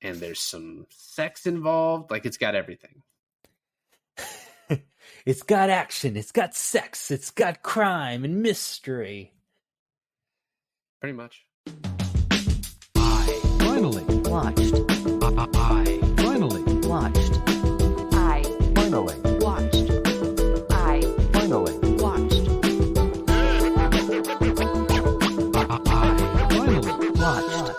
and there's some sex involved. Like, it's got everything. It's got action, it's got sex, it's got crime and mystery. Pretty much. I finally Watched. I finally Watched. I finally watched. I finally watched. I finally Watched.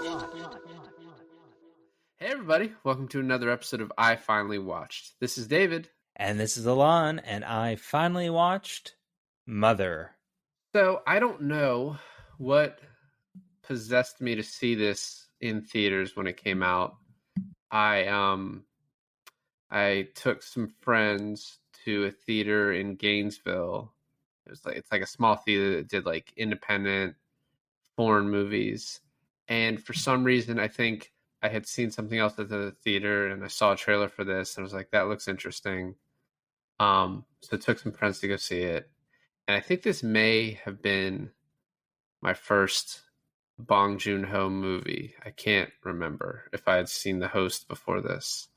Hey, everybody. Welcome to another episode of I Finally Watched. This is David. And this is Alon, and I finally watched Mother. So, I don't know what possessed me to see this in theaters when it came out. I took some friends to a theater in Gainesville. It's like a small theater that did like independent foreign movies. And for some reason, I think I had seen something else at the theater and I saw a trailer for this and I was like, that looks interesting. So I took some friends to go see it. And I think this may have been my first Bong Joon-ho movie. I can't remember if I had seen The Host before this.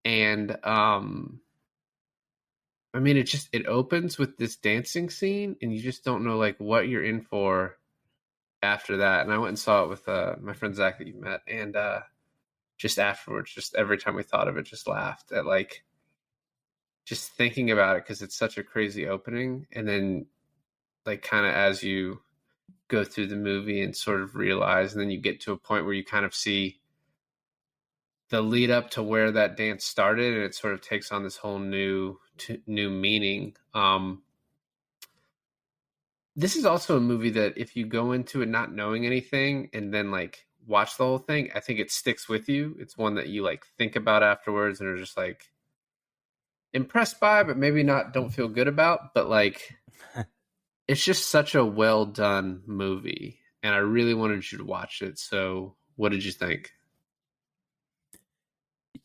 And I mean, it opens with this dancing scene and you just don't know like what you're in for after that. And I went and saw it with my friend Zach that you met, and just afterwards, just every time we thought of it, just laughed at like just thinking about it because it's such a crazy opening. And then like kind of as you go through the movie and sort of realize, and then you get to a point where you kind of see the lead up to where that dance started, and it sort of takes on this whole new meaning. This is also a movie that if you go into it not knowing anything and then like watch the whole thing, I think it sticks with you. It's one that you like think about afterwards and are just like impressed by, but maybe not, don't feel good about. But like, it's just such a well done movie, and I really wanted you to watch it. So, what did you think?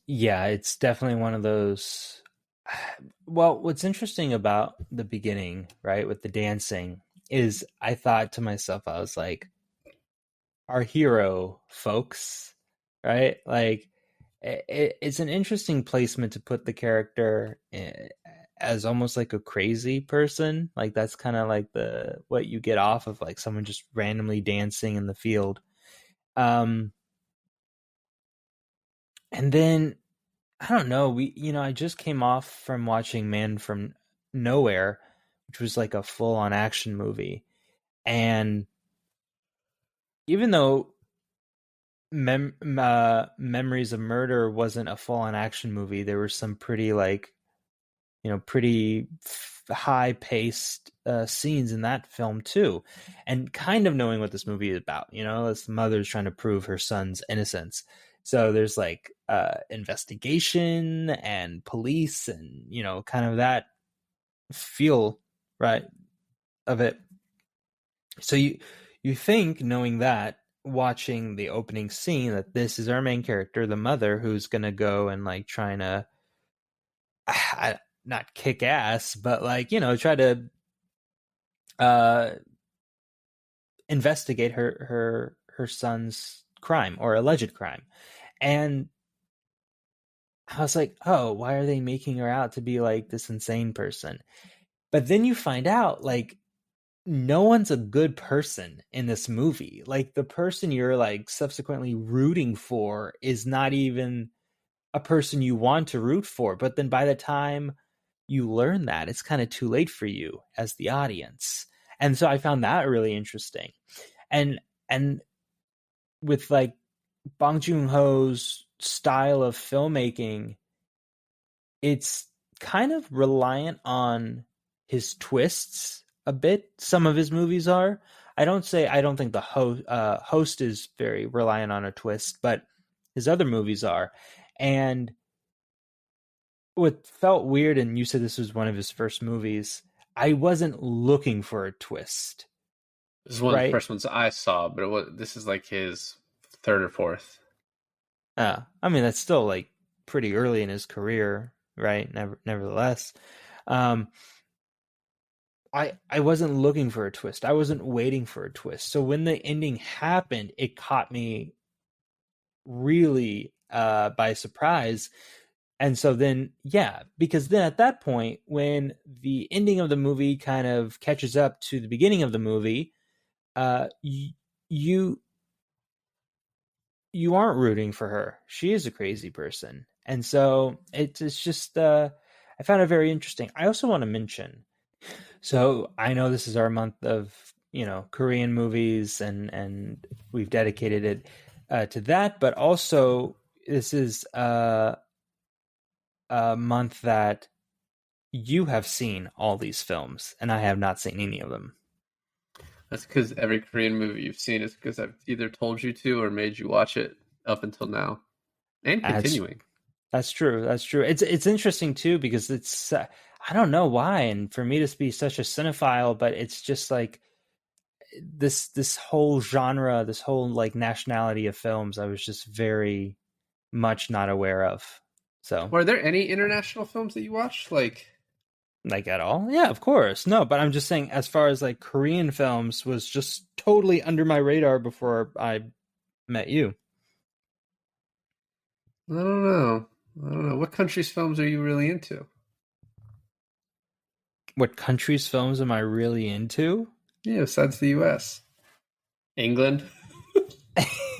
Yeah, it's definitely one of those. Well, what's interesting about the beginning, right, with the dancing, is I thought to myself, I was like, our hero, folks, right? Like, it's an interesting placement to put the character as almost like a crazy person. Like, that's kind of like what you get off of like someone just randomly dancing in the field. And then I don't know. I just came off from watching Man from Nowhere, which was like a full-on action movie, and even though Memories of Murder wasn't a full-on action movie, there were some pretty pretty high-paced scenes in that film too, and kind of knowing what this movie is about. This mother's trying to prove her son's innocence. So there's like investigation and police and, kind of that feel, right, of it. So you think, knowing that, watching the opening scene, that this is our main character, the mother, who's going to go and like trying to not kick ass, but like, try to investigate her son's crime or alleged crime. And I was like, oh, why are they making her out to be like this insane person? But then you find out like no one's a good person in this movie. Like, the person you're like subsequently rooting for is not even a person you want to root for. But then by the time you learn that, it's kind of too late for you as the audience. And so I found that really interesting. And with like Bong Joon-ho's style of filmmaking, it's kind of reliant on his twists a bit. Some of his movies are. I don't think the host is very reliant on a twist, but his other movies are. And what felt weird, and you said this was one of his first movies, I wasn't looking for a twist. This is one of the Right? first ones I saw, but this is like his third or fourth. I mean, that's still like pretty early in his career, right? Nevertheless, I wasn't looking for a twist. I wasn't waiting for a twist. So when the ending happened, it caught me really by surprise. And so then, yeah, because then at that point, when the ending of the movie kind of catches up to the beginning of the movie, you you aren't rooting for her. She is a crazy person. And so it's just I found it very interesting. I also want to mention, so I know this is our month of, Korean movies, and we've dedicated it to that, but also this is a month that you have seen all these films and I have not seen any of them. That's because every Korean movie you've seen is because I've either told you to or made you watch it up until now, and That's continuing. that's true. That's true. It's interesting too because it's I don't know why, and for me to be such a cinephile, but it's just like this whole genre, this whole like nationality of films, I was just very much not aware of. So, Are there any international films that you watch? like at all? Yeah, of course. No, but I'm just saying, as far as like Korean films, was just totally under my radar before I met you. I don't know. I don't know. What country's films are you really into? What country's films am I really into? Yeah, besides the U.S. England,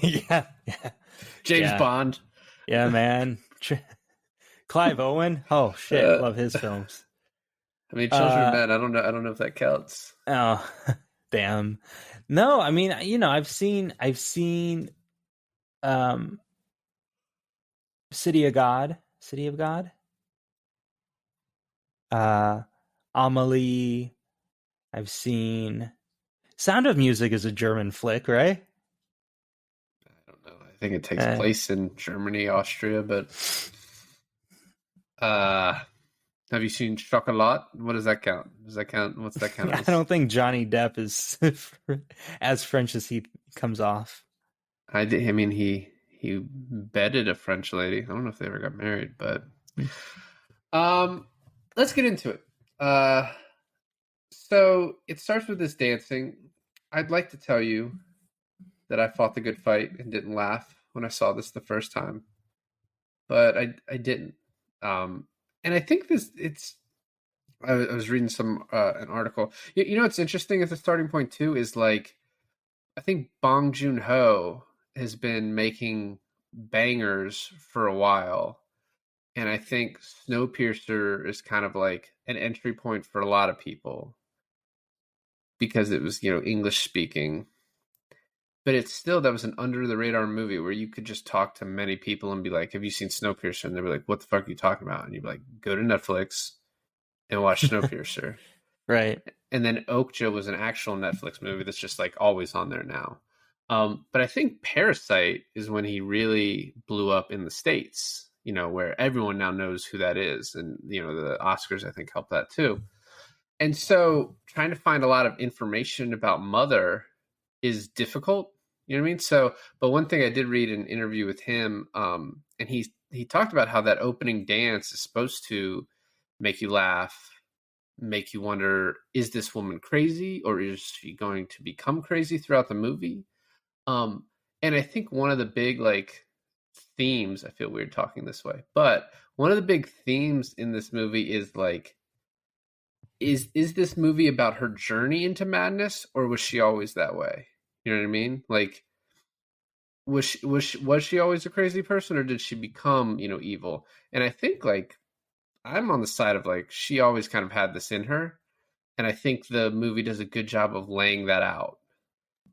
Yeah, yeah, James yeah, Bond. yeah, man. Clive Owen. Oh shit, Uh, love his films. I mean, Children of Uh, Men. I don't know. I don't know if that counts. oh, damn. No, I mean, I've seen, um, City of God, uh, Amelie. I've seen Sound of Music is a German flick, right? I don't know. I think it takes Uh, place in Germany, Austria, but uh, have you seen Chocolat? What does that count? Does that count? What's that count I as? don't think Johnny Depp is as French as he comes off. I mean, he bedded a French lady. I don't know if they ever got married, but um, let's get into it. So it starts with this dancing. I'd like to tell you that I fought the good fight and didn't laugh when I saw this the first time, but I didn't. And I think this it's. I was reading some an article. You know what's interesting as a starting point too is like I think Bong Joon-ho has been making bangers for a while, and I think Snowpiercer is kind of like an entry point for a lot of people because it was English speaking, but it's still that was an under the radar movie where you could just talk to many people and be like, "Have you seen Snowpiercer?" And they'd be like, "What the fuck are you talking about?" And you'd be like, "Go to Netflix and watch Snowpiercer." Right. And then Okja was an actual Netflix movie that's just like always on there now. But I think Parasite is when he really blew up in the States, where everyone now knows who that is. And, the Oscars, I think, helped that too. And so trying to find a lot of information about Mother is difficult. You know what I mean? So, but one thing I did read in an interview with him, and he talked about how that opening dance is supposed to make you laugh, make you wonder, is this woman crazy or is she going to become crazy throughout the movie? And I think one of the big themes, I feel weird talking this way, but one of the big themes in this movie is is this movie about her journey into madness or was she always that way? You know what I mean? Like was she always a crazy person or did she become, evil? And I think I'm on the side of she always kind of had this in her, and I think the movie does a good job of laying that out.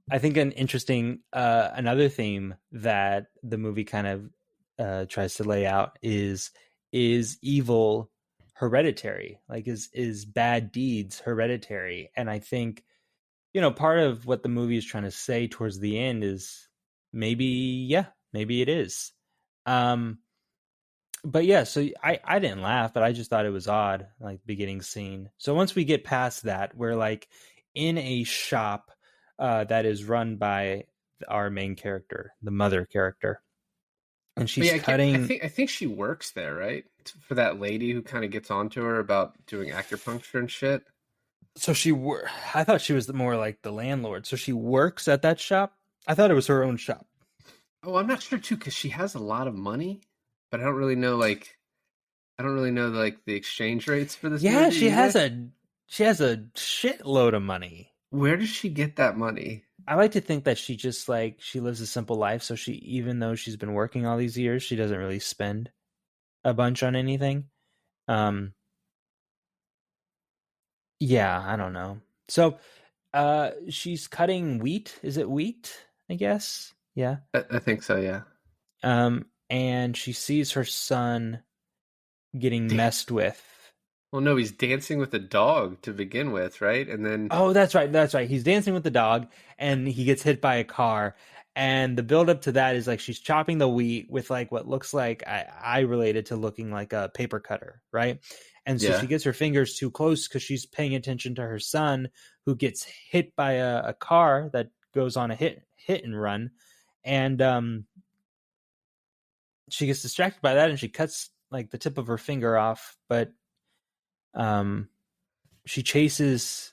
I think an interesting another theme that the movie kind of tries to lay out is evil hereditary? Like is bad deeds hereditary? And I think part of what the movie is trying to say towards the end is maybe it is. But yeah, so I didn't laugh, but I just thought it was odd, like the beginning scene. So once we get past that, we're like in a shop that is run by our main character, the mother character, and But she's yeah, I cutting. think she works there, right? For that lady who kind of gets onto her about doing acupuncture and shit. So I thought she was more like the landlord. So she works at that shop. I thought it was her own shop. Oh, I'm not sure too because she has a lot of money, but I don't really know like the exchange rates for this Yeah, movie either. she has a shitload of money. Where does she get that money? I like to think that she just like she lives a simple life, so she even though she's been working all these years, she doesn't really spend a bunch on anything. Um yeah, I don't know. So she's cutting wheat. Is it wheat? I guess. Yeah. I think so, yeah. And she sees her son getting Dan- messed with. well, no, he's dancing with a dog to begin with, right? And then Oh, that's right. That's right. He's dancing with the dog and he gets hit by a car. And the build up to that is like she's chopping the wheat with like what looks like I related to looking like a paper cutter, right? And so yeah, she gets her fingers too close because she's paying attention to her son who gets hit by a car that goes on a hit and run. And she gets distracted by that and she cuts like the tip of her finger off, but um she chases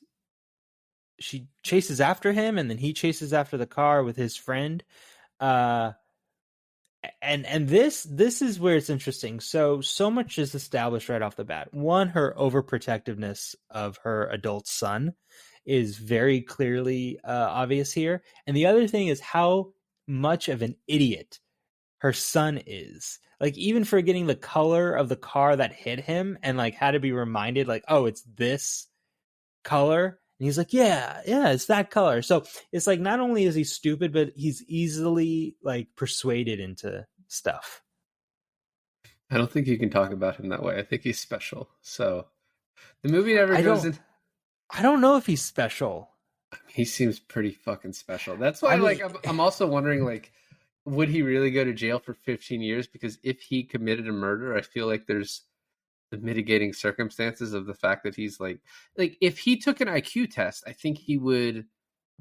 after him and then he chases after the car with his friend. uh and this is where it's interesting. So much is established right off the bat. One, her overprotectiveness of her adult son is very clearly obvious here, and the other thing is how much of an idiot her son is. Like even forgetting the color of the car that hit him and like had to be reminded like, oh, it's this color. And he's like, yeah, it's that color. So it's like not only is he stupid, but he's easily like persuaded into stuff. I don't think you can talk about him that way. I think he's special. So the movie never I goes don't in. I don't know if he's special. He seems pretty fucking special. That's why, I like, mean, I'm also wondering, like, would he really go to jail for 15 years? Because if he committed a murder, I feel like there's the mitigating circumstances of the fact that he's like, if he took an IQ test, I think he would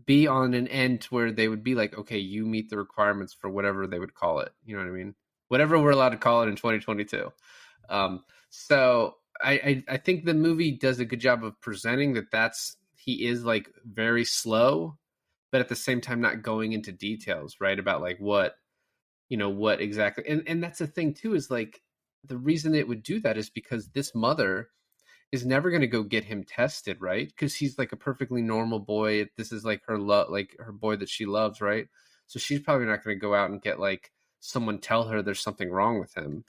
be on an end where they would be like, okay, you meet the requirements for whatever they would call it. You know what I mean? Whatever we're allowed to call it in 2022. So I think the movie does a good job of presenting that's he is like very slow, but at the same time not going into details, right? About like what exactly, and that's the thing too, is like the reason it would do that is because this mother is never going to go get him tested, right? Because he's like a perfectly normal boy. This is like like her boy that she loves, right? So she's probably not going to go out and get like someone tell her there's something wrong with him.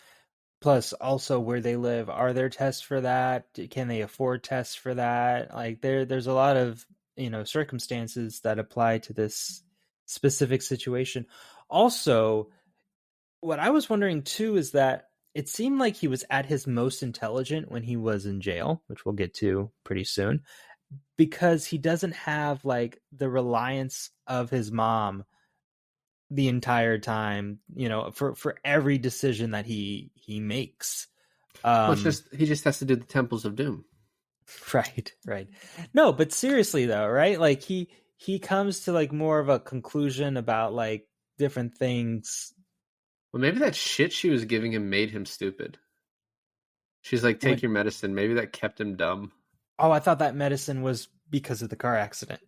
plus also where they live, are there tests for that? Can they afford tests for that? Like there's a lot of, circumstances that apply to this specific situation. Also, what I was wondering too is that it seemed like he was at his most intelligent when he was in jail, which we'll get to pretty soon, because he doesn't have like the reliance of his mom the entire time, for every decision that he makes. Well, it's Um just he just has to do the Temples of Doom. right, right. No, but seriously though, right? Like he comes to like more of a conclusion about like different things. Well, maybe that shit she was giving him made him stupid. She's like, take When your medicine. Maybe that kept him dumb. Oh, I thought that medicine was because of the car accident.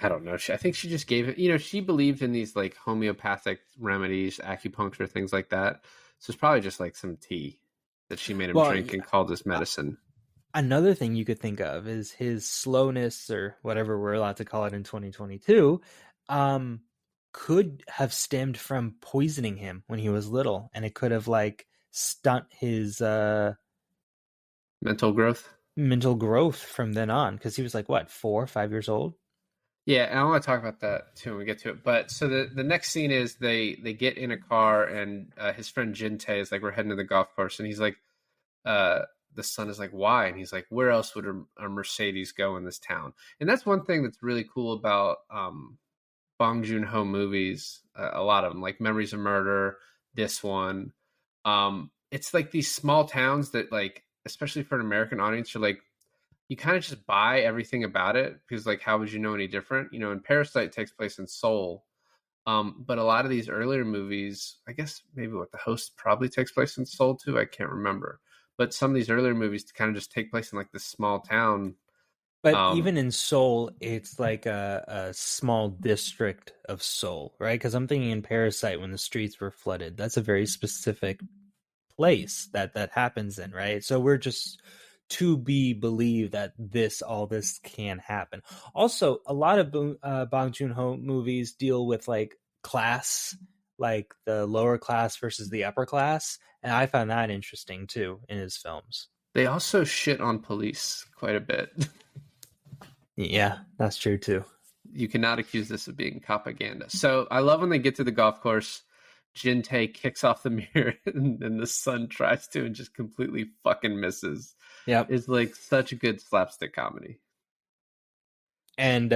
I don't know. I think she just gave it. She believed in these like homeopathic remedies, acupuncture, things like that. So it's probably just like some tea that she made him Well, drink and called this medicine. another thing you could think of is his slowness or whatever we're allowed to call it in 2022, um, could have stemmed from poisoning him when he was little, and it could have like stunt his Mental growth. mental growth from then on because he was like what 4 or 5 years old. Yeah, and I want to talk about that too when we get to it. But so the next scene is they get in a car and his friend Jinte is like, we're heading to the golf course, and he's like, uh, the son is like, why? And he's like, where else would a Mercedes go in this town? And that's one thing that's really cool about Bong Joon-ho movies. A lot of them, like Memories of Murder, this one. It's like these small towns that, like, especially for an American audience, you're like, you kind of just buy everything about it because, like, how would you know any different? And Parasite takes place in Seoul. But a lot of these earlier movies, I guess maybe what the host probably takes place in Seoul too. I can't remember. But some of these earlier movies kind of just take place in like this small town But Um, even in Seoul, it's like a small district of Seoul, right? Because I'm thinking in Parasite when the streets were flooded, that's a very specific place that happens in, right? So we're just to be believed that all this can happen. Also, a lot of Bong Joon-ho movies deal with like class, like the lower class versus the upper class, and I found that interesting too in his films. they also shit on police quite a bit. Yeah, that's true too. You cannot accuse this of being propaganda. So I love when they get to the golf course. Jin Tae kicks off the mirror, and the son tries to and just completely fucking misses. Yep. It's like such a good slapstick comedy. And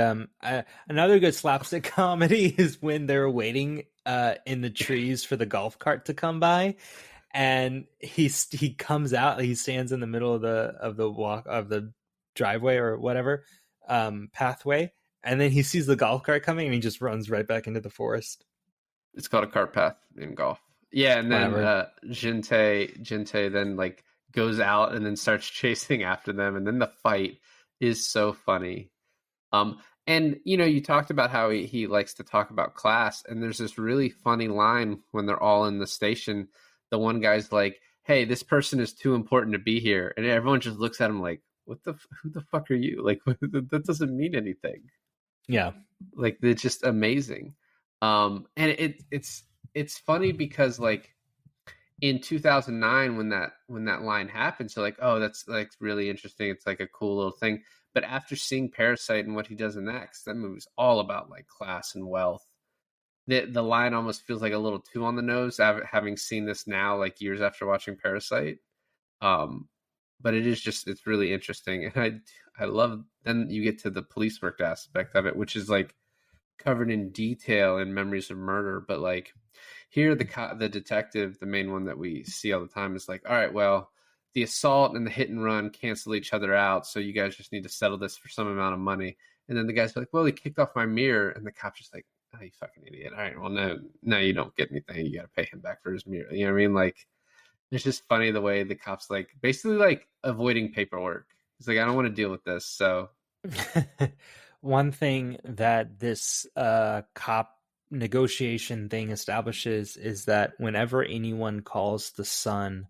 another good slapstick comedy is when they're waiting in the trees for the golf cart to come by, and he comes out. He stands in the middle of the walk of the driveway or whatever pathway, and then he sees the golf cart coming, and he just runs right back into the forest. It's called a cart path in golf. Yeah, and then Whatever. Jin Tae then like goes out and then starts chasing after them, and then the fight is so funny. And you talked about how he likes to talk about class, and there's this really funny line when they're all in the station. The one guy's like, "Hey, this person is too important to be here," and everyone just looks at him like, who the fuck are you? Like, that doesn't mean anything. Yeah. Like, they're just amazing. And it's funny because like in 2009 when that line happened, so like, oh, that's like really interesting. It's like a cool little thing. But after seeing Parasite and what he does next, that movie's all about like class and wealth. The line almost feels like a little too on the nose, having seen this now, like years after watching Parasite. But it's really interesting, and I love. Then you get to the police work aspect of it, which is like covered in detail in Memories of Murder. But like here, the detective, the main one that we see all the time, is like, all right, well, the assault and the hit and run cancel each other out, so you guys just need to settle this for some amount of money. And then the guy's like, well, he kicked off my mirror, and the cop's just like, oh, you fucking idiot. All right, well, no, you don't get anything. You got to pay him back for his mirror. You know what I mean? Like, it's just funny the way the cops like basically like avoiding paperwork. He's like, I don't want to deal with this. So One thing that this cop negotiation thing establishes is that whenever anyone calls the son,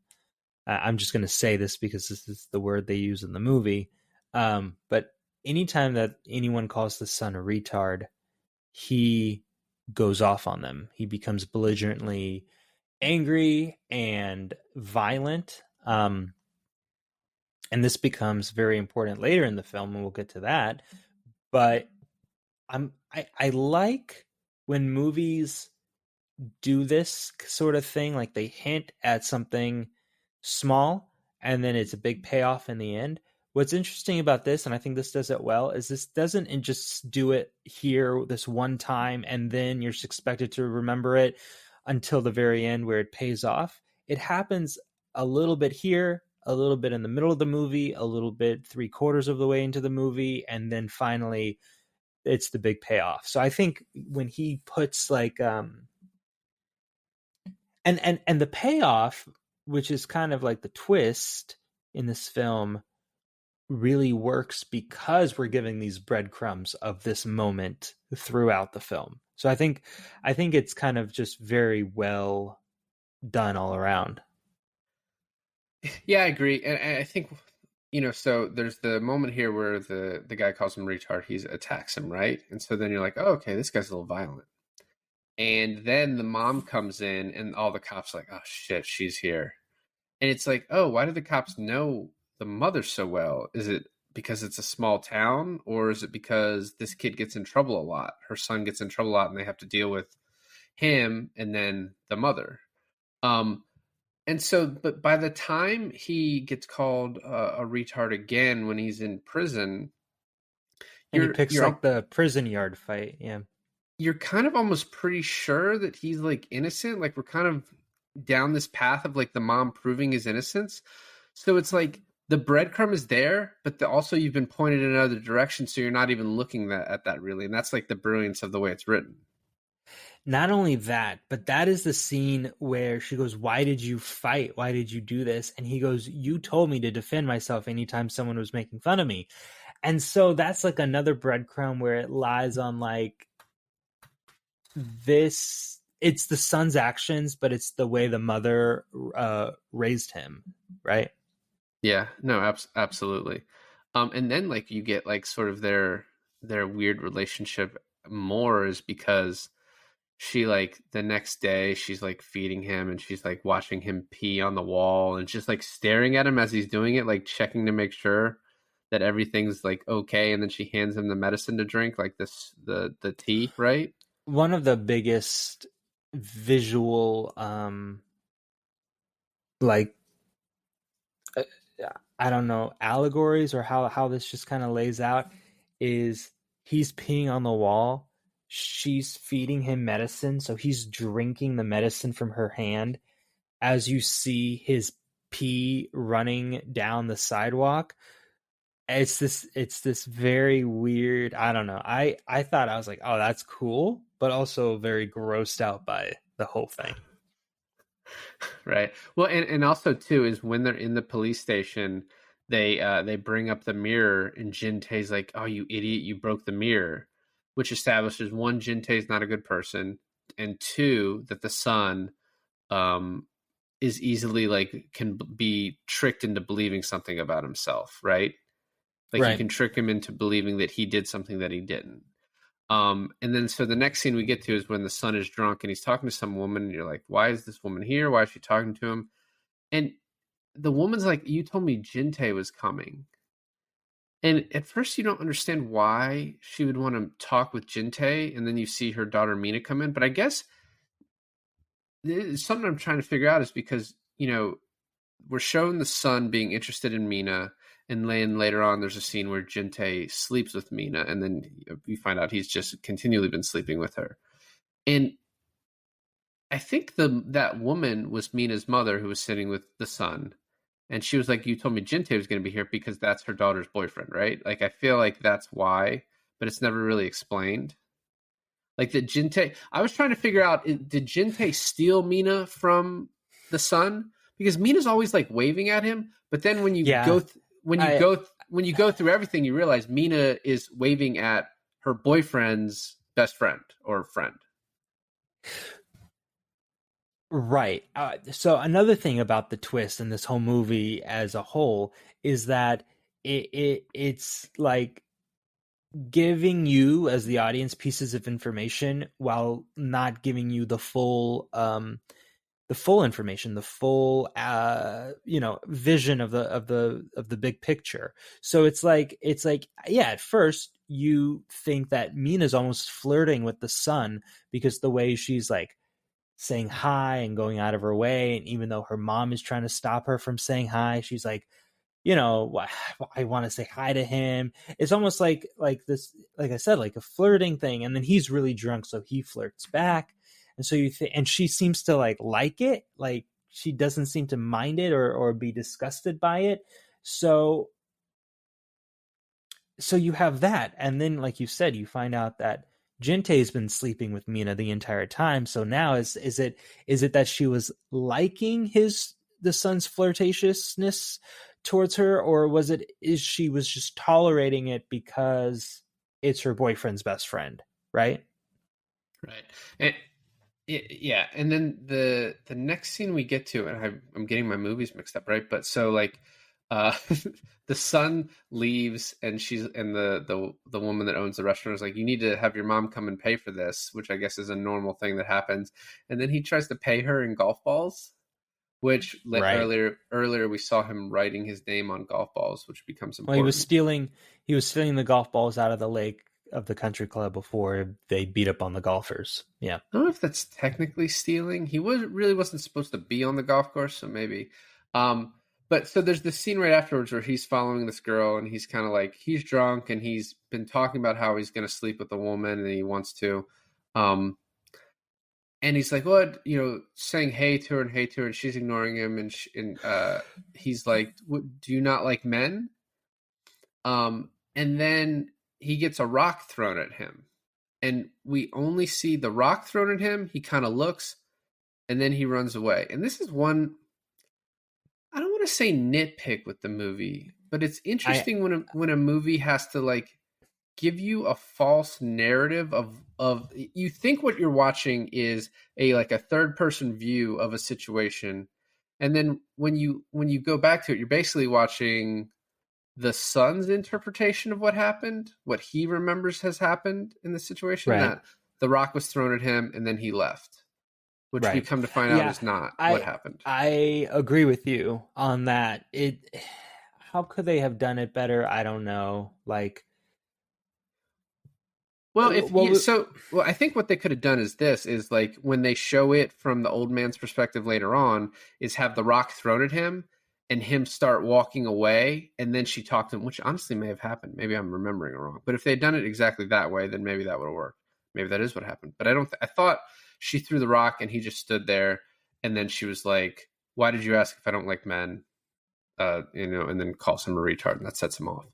I'm just going to say this because this is the word they use in the movie, but anytime that anyone calls the son a retard, he goes off on them. He becomes belligerently angry and violent. And this becomes very important later in the film, and we'll get to that. But I like when movies do this sort of thing, like they hint at something small and then it's a big payoff in the end. What's interesting about this, and I think this does it well, is this doesn't just do it here this one time and then you're expected to remember it until the very end where it pays off. It happens a little bit here, a little bit in the middle of the movie, a little bit 3/4 of the way into the movie, and then finally it's the big payoff. So I think when he puts like and the payoff, which is kind of like the twist in this film, really works because we're giving these breadcrumbs of this moment throughout the film. So I think it's kind of just very well done all around. yeah, I agree. And I think so there's the moment here where the guy calls him retard, he attacks him, right? And so then you're like, oh, okay, this guy's a little violent. And then the mom comes in and all the cops are like, oh shit, she's here. And it's like, oh, why do the cops know the mother so well? Is it because it's a small town, or is it because this kid gets in trouble a lot? Her son gets in trouble a lot and they have to deal with him and then the mother. And so, but by the time he gets called a retard again when he's in prison, And he picks you're like the prison yard fight. Yeah. you're kind of almost pretty sure that he's like innocent. Like we're kind of down this path of like the mom proving his innocence. So it's like the breadcrumb is there, but also you've been pointed in another direction, so you're not even looking at that really. And that's like the brilliance of the way it's written. Not only that, but that is the scene where she goes, why did you fight? Why did you do this? And he goes, you told me to defend myself anytime someone was making fun of me. And so that's like another breadcrumb where it lies on like this. It's the son's actions, but it's the way the mother raised him, right? Yeah, no, absolutely. And then like you get like sort of their weird relationship more is because she like the next day she's like feeding him and she's like watching him pee on the wall and just like staring at him as he's doing it, like checking to make sure that everything's like okay, and then she hands him the medicine to drink, like this the tea, right? One of the biggest visual like uh, I don't know, allegories or how this just kind of lays out is he's peeing on the wall, she's feeding him medicine, so he's drinking the medicine from her hand as you see his pee running down the sidewalk. It's this very weird, I don't know. I thought, I was like, "Oh, that's cool," but also very grossed out by the whole thing. Right. Well, and also too is when they're in the police station, they bring up the mirror, and Jin Tae's like, "Oh, you idiot! You broke the mirror," which establishes one, Jin Tae's not a good person, and two, that the son um is easily like can be tricked into believing something about himself, right? Like you Right. can trick him into believing that he did something that he didn't. And then so the next scene we get to is when the son is drunk and he's talking to some woman, and you're like, why is this woman here? Why is she talking to him? And the woman's like, you told me Jinte was coming. And at first you don't understand why she would want to talk with Jinte, and then you see her daughter Mina come in. But I guess something I'm trying to figure out is because, we're showing the son being interested in Mina, and then later on there's a scene where Jinte sleeps with Mina, and then you find out he's just continually been sleeping with her. And I think that woman was Mina's mother who was sitting with the son. And she was like, you told me Jinte was going to be here because that's her daughter's boyfriend, right? Like, I feel like that's why, but it's never really explained. Like, the Jinte, I was trying to figure out, did Jinte steal Mina from the son? Because Mina's always like waving at him, but then when you Yeah. when you go through everything, you realize Mina is waving at her boyfriend's best friend or friend. Right. So another thing about the twist in this whole movie as a whole is that it's like giving you as the audience pieces of information while not giving you the full information, the full vision of the big picture. So it's like yeah, at first you think that Mina's almost flirting with the son because the way she's like saying hi and going out of her way, and even though her mom is trying to stop her from saying hi, she's like, I want to say hi to him. It's almost like this, like I said, like a flirting thing. And then he's really drunk, so he flirts back. And so and she seems to like it, like she doesn't seem to mind it or be disgusted by it. So you have that, and then like you said, you find out that Jintae's been sleeping with Mina the entire time. So now is it that she was liking the son's flirtatiousness towards her, or is she was just tolerating it because it's her boyfriend's best friend, right? Right. And yeah, and then the next scene we get to, and I'm getting my movies mixed up, right? But so like uh the son leaves, and the woman that owns the restaurant is like, you need to have your mom come and pay for this, which I guess is a normal thing that happens. And then he tries to pay her in golf balls, which Right. earlier we saw him writing his name on golf balls, which becomes Well, he important. was stealing the golf balls out of the lake of the country club before they beat up on the golfers. Yeah. I don't know if that's technically stealing. He really wasn't supposed to be on the golf course, so maybe. But so there's this scene right afterwards where he's following this girl, and he's kind of like, he's drunk, and he's been talking about how he's going to sleep with a woman, and he wants to. And he's like, what, saying hey to her, and she's ignoring him, and he's like, do you not like men? And then he gets a rock thrown at him, and we only see the rock thrown at him. He kind of looks, and then he runs away. And this is one, I don't want to say nitpick with the movie, but it's I interesting when a movie has to like give you a false narrative of you think what you're watching is a third person view of a situation, and then when you go back to it, you're basically watching the son's interpretation of what happened, what he remembers has happened in the situation, right, that the rock was thrown at him and then he left, which we right. come to find out Yeah, is not what I happened. I agree with you on that. How could they have done it better? I don't know. Like, Well, if what you, so, well, I think what they could have done is this: is like when they show it from the old man's perspective later on, is have the rock thrown at him and him start walking away, and then she talked to him, which honestly may have happened. Maybe I'm remembering it wrong. But if they'd done it exactly that way, then maybe that would have worked. Maybe that is what happened. But I don't. I thought she threw the rock and he just stood there, and then she was like, "Why did you ask if I don't like men?" And then calls him a retard, and that sets him off.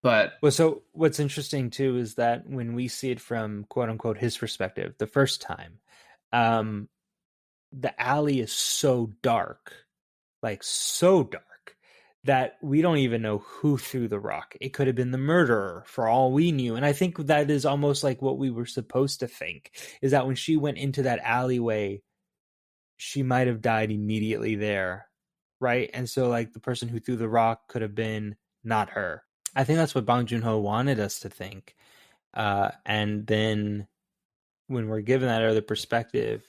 But Well, so what's interesting too is that when we see it from quote unquote his perspective the first time, um, the alley is so dark, like so dark, that we don't even know who threw the rock. It could have been the murderer for all we knew. And I think that is almost like what we were supposed to think, is that when she went into that alleyway, she might have died immediately there, right? And so like the person who threw the rock could have been not her. I think that's what Bong Joon-ho wanted us to think. And then when we're given that other perspective,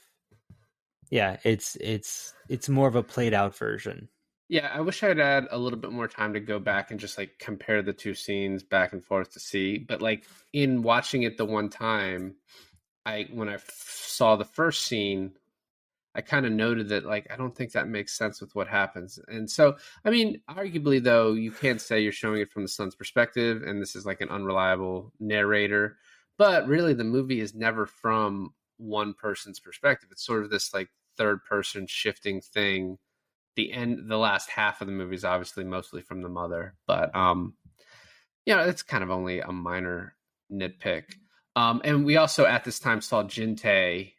yeah, it's more of a played out version. yeah, I wish I'd had a little bit more time to go back and just like compare the two scenes back and forth to see. But like in watching it the one time, when I saw the first scene, I kind of noted that like I don't think that makes sense with what happens. And so, I mean, arguably though, you can't say you're showing it from the son's perspective, and this is like an unreliable narrator. But really, the movie is never from one person's perspective. It's sort of this like third person shifting thing. The last half of the movie is obviously mostly from the mother, but it's kind of only a minor nitpick. And we also at this time saw Jin-tae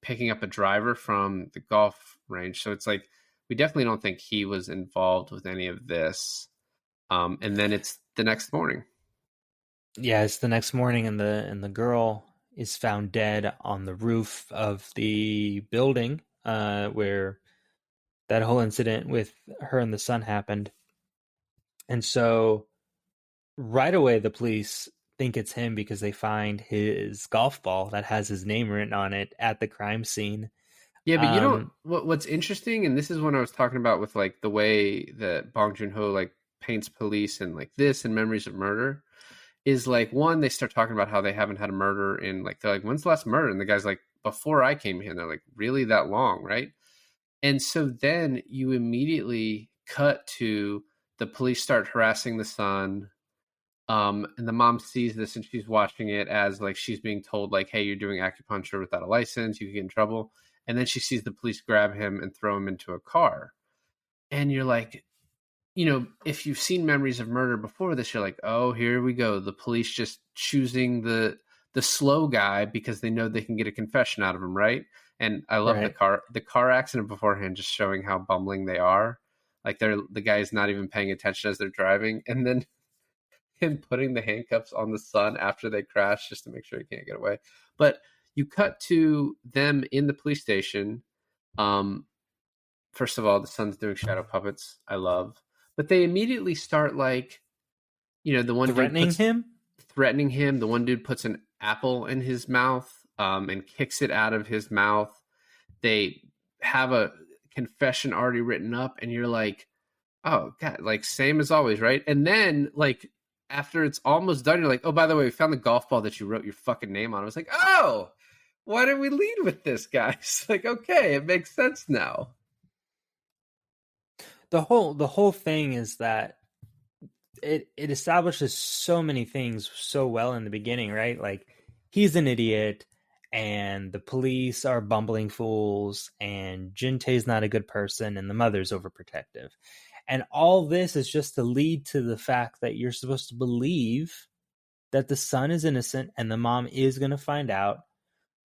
picking up a driver from the golf range, so it's like we definitely don't think he was involved with any of this. And then it's the next morning. Yeah, it's the next morning, and the girl is found dead on the roof of the building where that whole incident with her and the son happened. And so right away the police think it's him because they find his golf ball that has his name written on it at the crime scene. Yeah, but you don't. What's interesting, and this is when I was talking about with like the way that Bong Joon-ho like paints police and like this and Memories of Murder, is like one, they start talking about how they haven't had a murder in like, they're like, when's the last murder? And the guy's like, before I came here. And they're like, really, that long, right? And so then you immediately cut to the police start harassing the son. And the mom sees this and she's watching it as like she's being told like, hey, you're doing acupuncture without a license, you could get in trouble. And then she sees the police grab him and throw him into a car. And you're like, if you've seen Memories of Murder before this, you're like, oh, here we go. The police just choosing the slow guy because they know they can get a confession out of him, right? And I love Right. the car accident beforehand, just showing how bumbling they are. Like the guy's not even paying attention as they're driving, and then him putting the handcuffs on the son after they crash just to make sure he can't get away. But you cut to them in the police station. First of all, the son's doing shadow puppets. I love, but they immediately start like, the one Threatening him? threatening him. The one dude puts an apple in his mouth and kicks it out of his mouth. They have a confession already written up, and you're like, oh god, like same as always, right? And then like after it's almost done, you're like, oh, by the way, we found the golf ball that you wrote your fucking name on. I was like, oh, why did we lead with this, guys? Like, okay, it makes sense now. The whole thing is that it establishes so many things so well in the beginning, right? Like he's an idiot and the police are bumbling fools and Jintae's not a good person and the mother's overprotective. And all this is just to lead to the fact that you're supposed to believe that the son is innocent and the mom is going to find out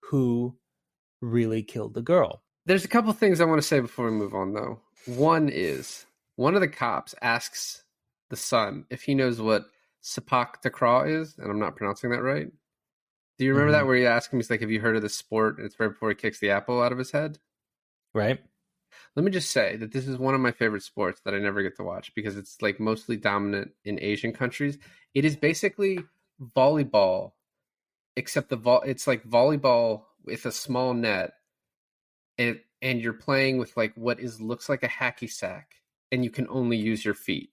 who really killed the girl. There's a couple things I want to say before we move on, though. One is one of the cops asks the son if he knows what sepak takraw is, and I'm not pronouncing that right. Do you remember that where he asked him? He's like, "Have you heard of this sport?" And it's right before he kicks the apple out of his head. Right. Let me just say that this is one of my favorite sports that I never get to watch because it's like mostly dominant in Asian countries. It is basically volleyball, except it's like volleyball with a small net, and you're playing with like what looks like a hacky sack, and you can only use your feet.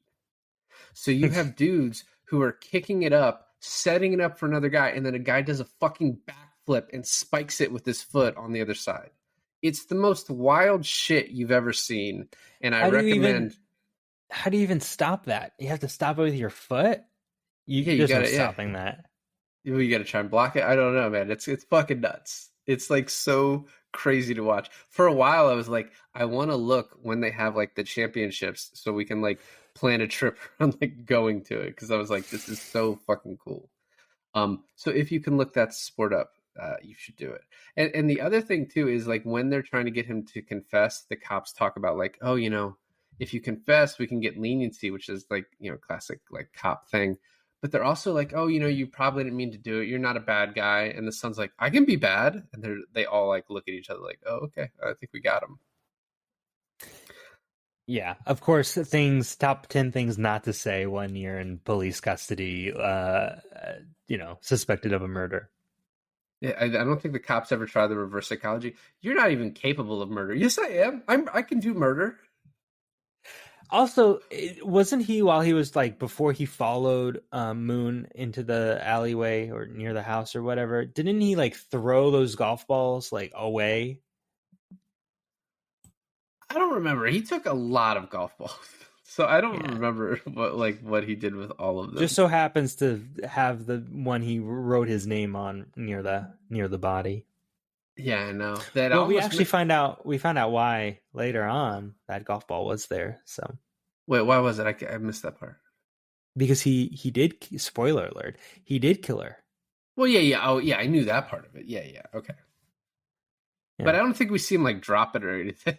So you have dudes who are kicking it up, setting it up for another guy, and then a guy does a fucking backflip and spikes it with his foot on the other side. It's the most wild shit you've ever seen, and I recommend. How do you even stop that? You have to stop it with your foot. There's no stopping that. You got to try and block it. I don't know, man. It's fucking nuts. It's like so crazy to watch. For a while, I was like, I want to look when they have like the championships, so we can like plan a trip around like going to it, because I was like, this is so fucking cool. So if you can look that sport up, you should do it. And the other thing too is like when they're trying to get him to confess, the cops talk about like, oh, if you confess, we can get leniency, which is like, classic like cop thing. But they're also like, oh, you probably didn't mean to do it. You're not a bad guy. And the son's like, I can be bad. And they all like look at each other like, oh, okay, I think we got him. Yeah, of course, top 10 things not to say when you're in police custody, suspected of a murder. Yeah, I don't think the cops ever try the reverse psychology. You're not even capable of murder. Yes, I am. I can do murder. Also, wasn't he, while he was like, before he followed Moon into the alleyway or near the house or whatever, didn't he like throw those golf balls like away? I don't remember. He took a lot of golf balls, so I don't remember what he did with all of them. Just so happens to have the one he wrote his name on near the body. Yeah, I know. Well, we actually found out why later on that golf ball was there. So wait, why was it? I missed that part. Because he did, spoiler alert, he did kill her. Well, yeah. Oh, yeah, I knew that part of it. Yeah, okay. Yeah. But I don't think we see him like drop it or anything.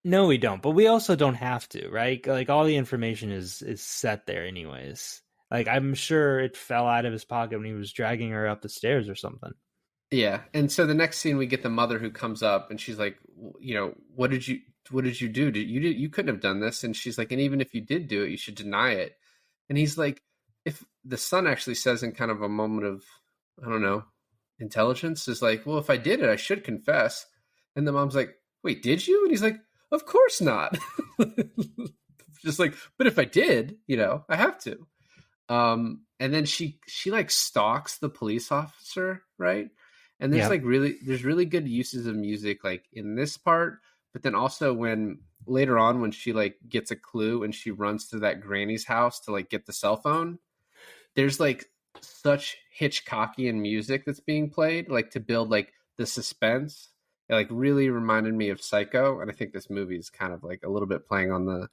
No, we don't. But we also don't have to, right? Like all the information is set there anyways. Like I'm sure it fell out of his pocket when he was dragging her up the stairs or something. Yeah, and so the next scene we get the mother who comes up and she's like, what did you do? You couldn't have done this. And she's like, and even if you did do it, you should deny it. And he's like, if the son actually says in kind of a moment of, I don't know, intelligence, is like, well, if I did it, I should confess. And the mom's like, wait, did you? And he's like, of course not. Just like, but if I did, I have to. And then she like stalks the police officer, right? And there's there's really good uses of music like in this part, but then also when later on when she like gets a clue and she runs to that granny's house to like get the cell phone, there's like such Hitchcockian music that's being played like to build like the suspense. It like really reminded me of Psycho, and I think this movie is kind of like a little bit playing on the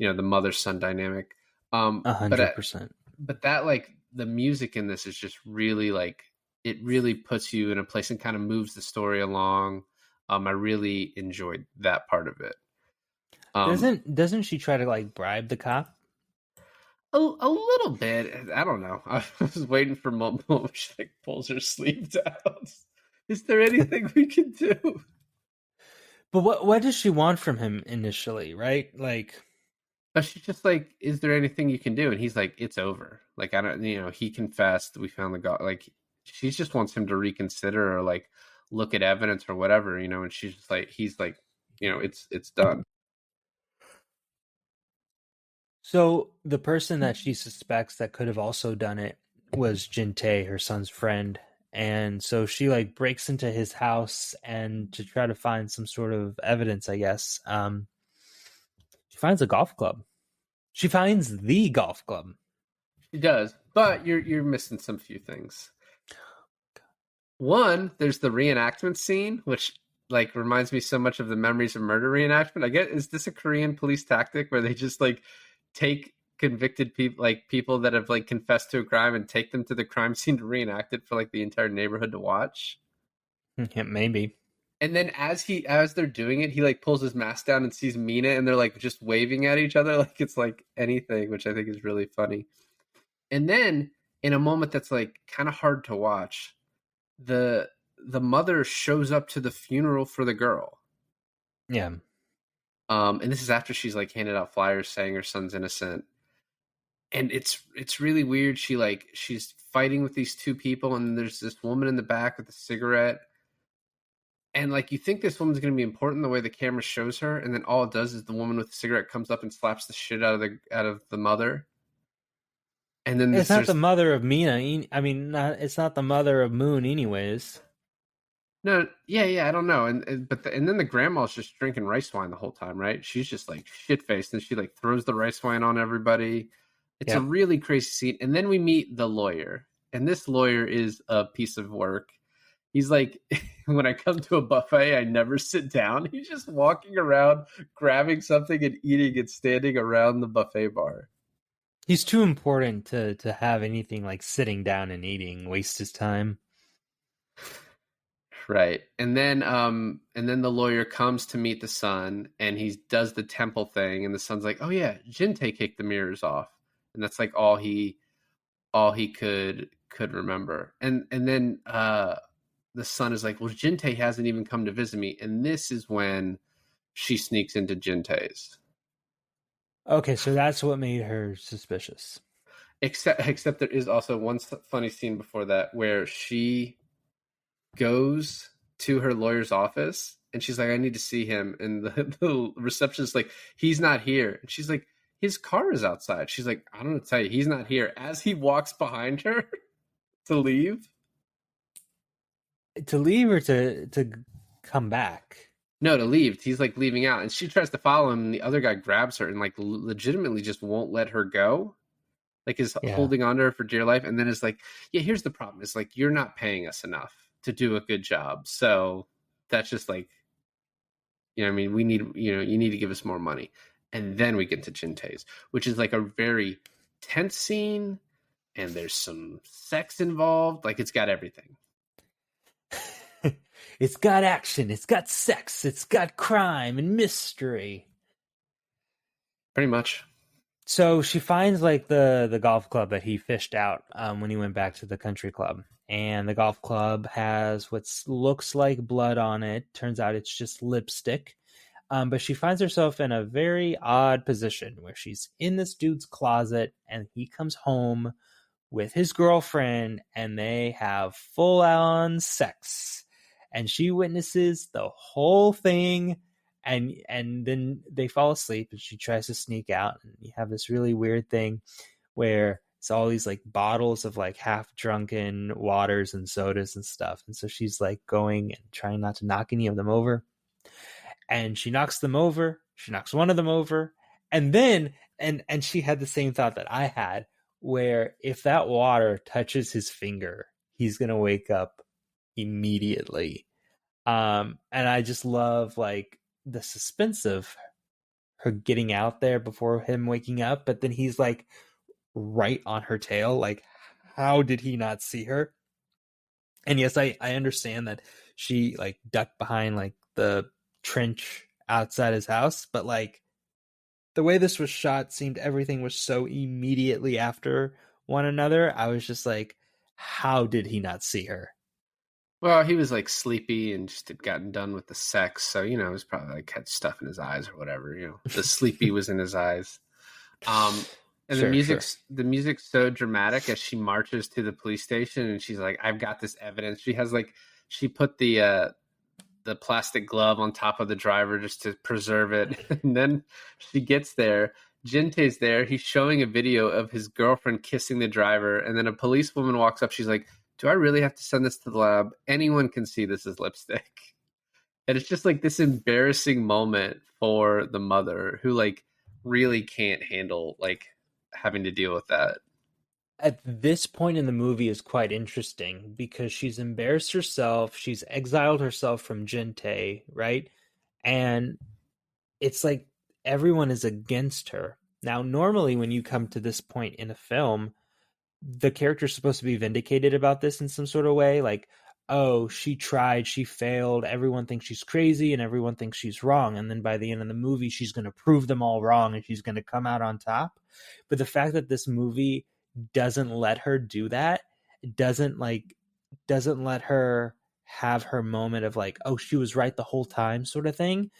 the mother-son dynamic. 100%. But that like the music in this is just really like it really puts you in a place and kind of moves the story along. I really enjoyed that part of it. Doesn't she try to like bribe the cop? A little bit. I don't know. I was waiting for a moment when she like pulls her sleeves out. Is there anything we can do? But what does she want from him initially, right? Like, she's just like, is there anything you can do? And he's like, it's over. Like, I don't, he confessed. We found the God. Like, she just wants him to reconsider or like look at evidence or whatever, and she's just like, he's like, it's done. So the person that she suspects that could have also done it was Jin-tae, her son's friend. And so she like breaks into his house and to try to find some sort of evidence, I guess. She finds a golf club. She finds the golf club. She does, but you're missing some few things. One, there's the reenactment scene, which like reminds me so much of the Memories of Murder reenactment. I get, is this a Korean police tactic where they just like take convicted people, like people that have like confessed to a crime, and take them to the crime scene to reenact it for like the entire neighborhood to watch? Yeah, maybe. And then as they're doing it, he like pulls his mask down and sees Mina, and they're like just waving at each other like it's like anything, which I think is really funny. And then in a moment that's like kind of hard to watch, the the mother shows up to the funeral for the girl. Yeah. And this is after she's like handed out flyers saying her son's innocent. And it's really weird. She's fighting with these two people, and there's this woman in the back with a cigarette. And like you think this woman's going to be important the way the camera shows her, and then all it does is the woman with the cigarette comes up and slaps the shit out of the mother. And then It's not the mother of Mina. I mean, it's not the mother of Moon, anyways. No, yeah, I don't know, and then the grandma's just drinking rice wine the whole time, right? She's just like shit faced, and she like throws the rice wine on everybody. It's a really crazy scene, and then we meet the lawyer, and this lawyer is a piece of work. He's like, when I come to a buffet, I never sit down. He's just walking around, grabbing something and eating and standing around the buffet bar. He's too important to have anything like sitting down and eating, waste his time. Right. And then the lawyer comes to meet the son, and he does the temple thing, and the son's like, "Oh yeah, Jinte kicked the mirrors off." And that's like all he could remember. And then the son is like, "Well, Jinte hasn't even come to visit me." And this is when she sneaks into Jinte's. Okay, so that's what made her suspicious. Except there is also one funny scene before that where she goes to her lawyer's office and she's like, "I need to see him." And the receptionist's like, "He's not here." And she's like, "His car is outside." She's like, "I don't know what to tell you. He's not here." As he walks behind her to leave. To leave or to come back? No, to leave. He's like leaving out. And she tries to follow him, and the other guy grabs her and like legitimately just won't let her go. Like is holding on to her for dear life. And then is like, "Yeah, here's the problem. It's like, you're not paying us enough to do a good job. So that's just like, I mean, we need, you need to give us more money." And then we get to Jinte's, which is like a very tense scene, and there's some sex involved. Like it's got everything. It's got action, it's got sex, it's got crime and mystery. Pretty much. So she finds like the golf club that he fished out when he went back to the country club. And the golf club has what looks like blood on it. Turns out it's just lipstick. But she finds herself in a very odd position where she's in this dude's closet and he comes home with his girlfriend and they have full-on sex. And she witnesses the whole thing, and then they fall asleep and she tries to sneak out, and you have this really weird thing where it's all these like bottles of like half drunken waters and sodas and stuff. And so she's like going and trying not to knock any of them over. And she knocks them over. She knocks one of them over. And then, and she had the same thought that I had, where if that water touches his finger, he's going to wake up immediately. And I just love like the suspense of her getting out there before him waking up. But then he's like right on her tail. Like, how did he not see her? And yes, I understand that she like ducked behind like the trench outside his house, but like the way this was shot seemed everything was so immediately after one another. I was just like, how did he not see her? Well, he was like sleepy and just had gotten done with the sex, so he was probably like had stuff in his eyes or whatever. The sleepy was in his eyes. And Sure, the music's so dramatic as she marches to the police station, and she's like, "I've got this evidence." She put the plastic glove on top of the driver just to preserve it. And then she gets there. Jinte's there. He's showing a video of his girlfriend kissing the driver. And then a policewoman walks up. She's like, "Do I really have to send this to the lab? Anyone can see this is lipstick." And it's just like this embarrassing moment for the mother who like really can't handle like having to deal with that. At this point in the movie is quite interesting because she's embarrassed herself. She's exiled herself from Jinte, right? And it's like everyone is against her. Now, normally when you come to this point in a film, the character's supposed to be vindicated about this in some sort of way. Like, oh, she tried, she failed, everyone thinks she's crazy and everyone thinks she's wrong. And then by the end of the movie, she's going to prove them all wrong and she's going to come out on top. But the fact that this movie doesn't let her do that, doesn't like, doesn't let her have her moment of like, oh, she was right the whole time sort of thing.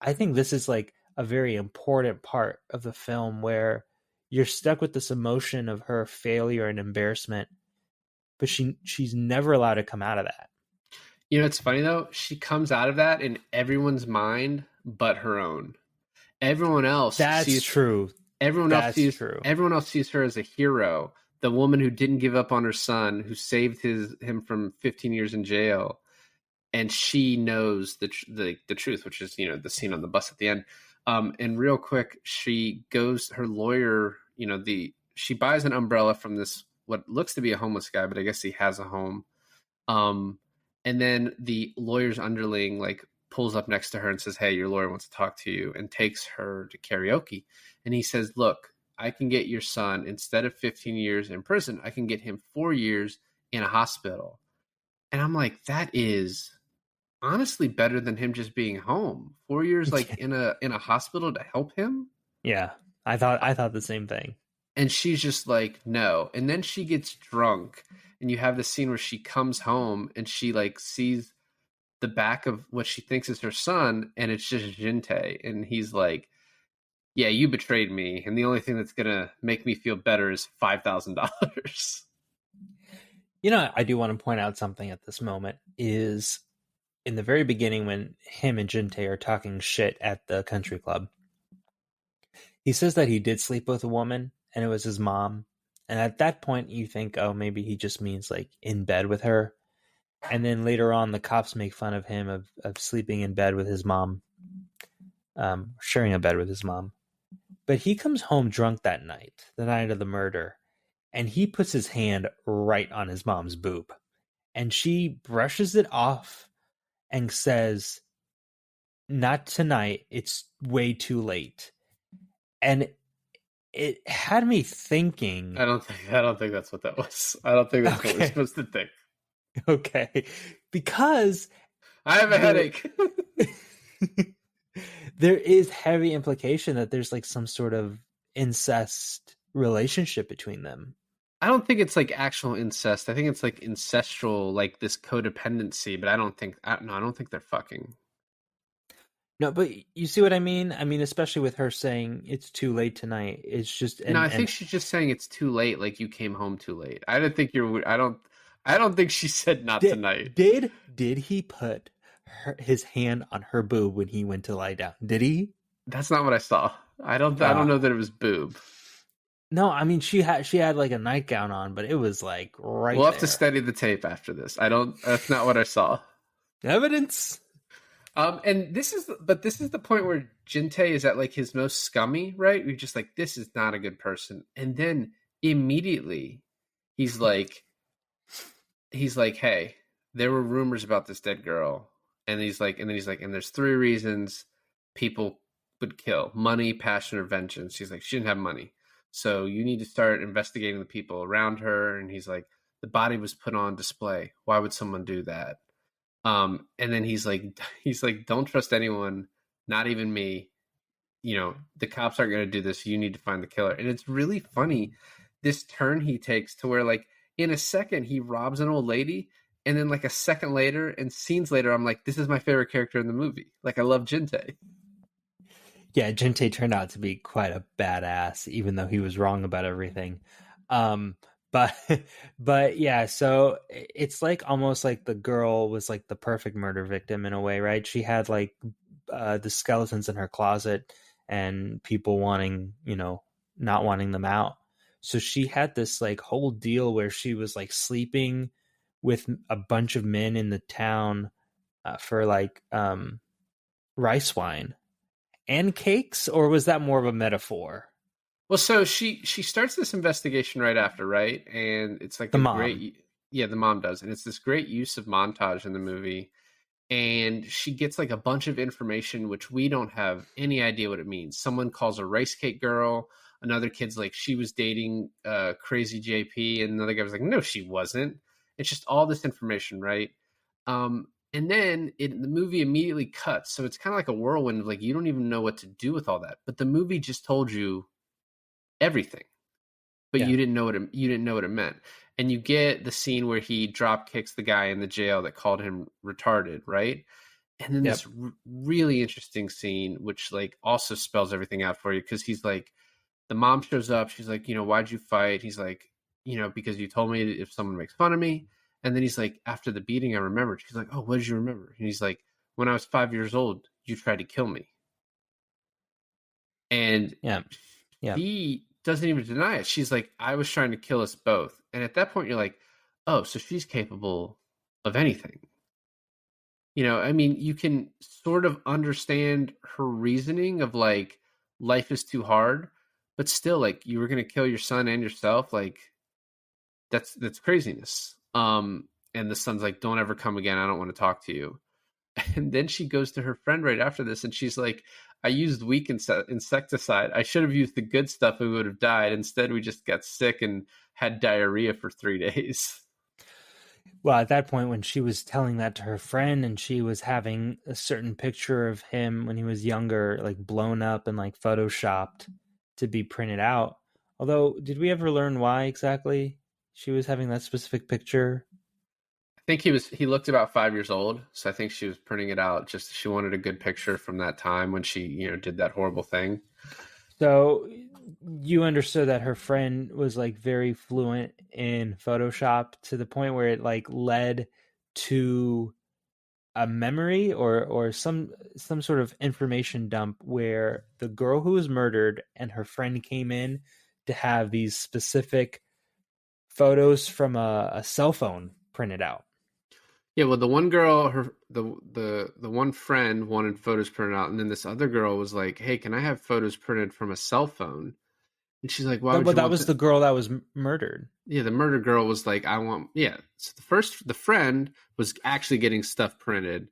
I think this is like a very important part of the film where you're stuck with this emotion of her failure and embarrassment, but she's never allowed to come out of that. You know, it's funny though. She comes out of that in everyone's mind but her own. Everyone else That's sees true. everyone else That's sees true. everyone else sees her as a hero, the woman who didn't give up on her son, who saved him from 15 years in jail, and she knows the truth, which is, you know, the scene on the bus at the end. And real quick, she goes, her lawyer, you know, she buys an umbrella from this what looks to be a homeless guy, but I guess he has a home. Um, and then the lawyer's underling like pulls up next to her and says, "Hey, your lawyer wants to talk to you," and takes her to karaoke. And he says, "Look, I can get your son, instead of 15 years in prison, I can get him 4 years in a hospital." And I'm like, that is honestly better than him just being home. 4 years like in a hospital to help him. Yeah, I thought the same thing. And she's just like, no. And then she gets drunk, and you have the scene where she comes home and she like sees the back of what she thinks is her son, and it's just Jinte. And he's like, yeah, you betrayed me, and the only thing that's gonna make me feel better is $5,000. You know, I do want to point out something at this moment is in the very beginning when him and Jinte are talking shit at the country club. He says that he did sleep with a woman and it was his mom. And at that point you think, oh, maybe he just means like in bed with her. And then later on the cops make fun of him of sleeping in bed with his mom, sharing a bed with his mom. But he comes home drunk that night, the night of the murder, and he puts his hand right on his mom's boob. And she brushes it off and says, "Not tonight, it's way too late." And it had me thinking. I don't think that's what that was. I don't think that's what we're Okay. supposed to think. Okay, because I have a headache. there is heavy implication that there's like some sort of incest relationship between them. I don't think it's like actual incest. I think it's like ancestral, like this codependency. But I don't think they're fucking. No, but you see what I mean? I mean, especially with her saying it's too late tonight. It's just No, I think she's just saying it's too late. Like you came home too late. I don't think you're. I don't think she said not tonight. Did he put his hand on her boob when he went to lie down? Did he? That's not what I saw. I don't know that it was boob. No, I mean she had like a nightgown on, but it was like right. We'll have there. to study the tape after this. That's not what I saw. Evidence. And this is the point where Jinte is at like his most scummy, right? You're just like, this is not a good person. And then immediately he's like, hey, there were rumors about this dead girl. And he's like, and there's 3 reasons people would kill: money, passion, or vengeance. He's like, she didn't have money. So you need to start investigating the people around her. And he's like, the body was put on display. Why would someone do that? And then he's like, don't trust anyone, not even me. You know, the cops aren't going to do this. You need to find the killer. And it's really funny, this turn he takes to where like in a second he robs an old lady. And then like a second later and scenes later, I'm like, this is my favorite character in the movie. Like I love Jinte. Yeah, Jinte turned out to be quite a badass, even though he was wrong about everything. But yeah, so it's like almost like the girl was like the perfect murder victim in a way, right? She had like the skeletons in her closet and people wanting, not wanting them out. So she had this like whole deal where she was like sleeping with a bunch of men in the town for like rice wine and cakes, or was that more of a metaphor? Well, so she starts this investigation right after, right? And it's like the mom. the mom does. And it's this great use of montage in the movie. And she gets like a bunch of information, which we don't have any idea what it means. Someone calls her rice cake girl. Another kid's like, she was dating crazy JP. And another guy was like, no, she wasn't. It's just all this information, right? And then the movie immediately cuts, so it's kind of like a whirlwind of like you don't even know what to do with all that. But the movie just told you everything, but Yeah. you didn't know what it meant. And you get the scene where he drop kicks the guy in the jail that called him retarded, right? And then Yep. this really interesting scene, which like also spells everything out for you, because he's like, the mom shows up. She's like, why'd you fight? He's like, because you told me if someone makes fun of me. And then he's like, after the beating, I remembered. She's like, oh, what did you remember? And he's like, when I was 5 years old, you tried to kill me. And Yeah. Yeah. he doesn't even deny it. She's like, I was trying to kill us both. And at that point, you're like, oh, so she's capable of anything. I mean, you can sort of understand her reasoning of like, life is too hard, but still, like, you were going to kill your son and yourself. Like, that's craziness. And the son's like, don't ever come again. I don't want to talk to you. And then she goes to her friend right after this, and she's like, I used weak insecticide. I should have used the good stuff and we would have died. Instead, we just got sick and had diarrhea for 3 days. Well, at that point, when she was telling that to her friend and she was having a certain picture of him when he was younger, like blown up and like photoshopped to be printed out. Although, did we ever learn why exactly she was having that specific picture? I think he looked about 5 years old. So I think she was printing it out. Just, she wanted a good picture from that time when she, did that horrible thing. So you understood that her friend was like very fluent in Photoshop to the point where it like led to a memory or some sort of information dump where the girl who was murdered and her friend came in to have these specific photos from a cell phone printed out. Yeah, well, the one girl, the one friend wanted photos printed out, and then this other girl was like, "Hey, can I have photos printed from a cell phone?" And she's like, "Why would But you that want was that?" the girl that was murdered. Yeah, the murder girl was like, "I want." Yeah, so the friend was actually getting stuff printed.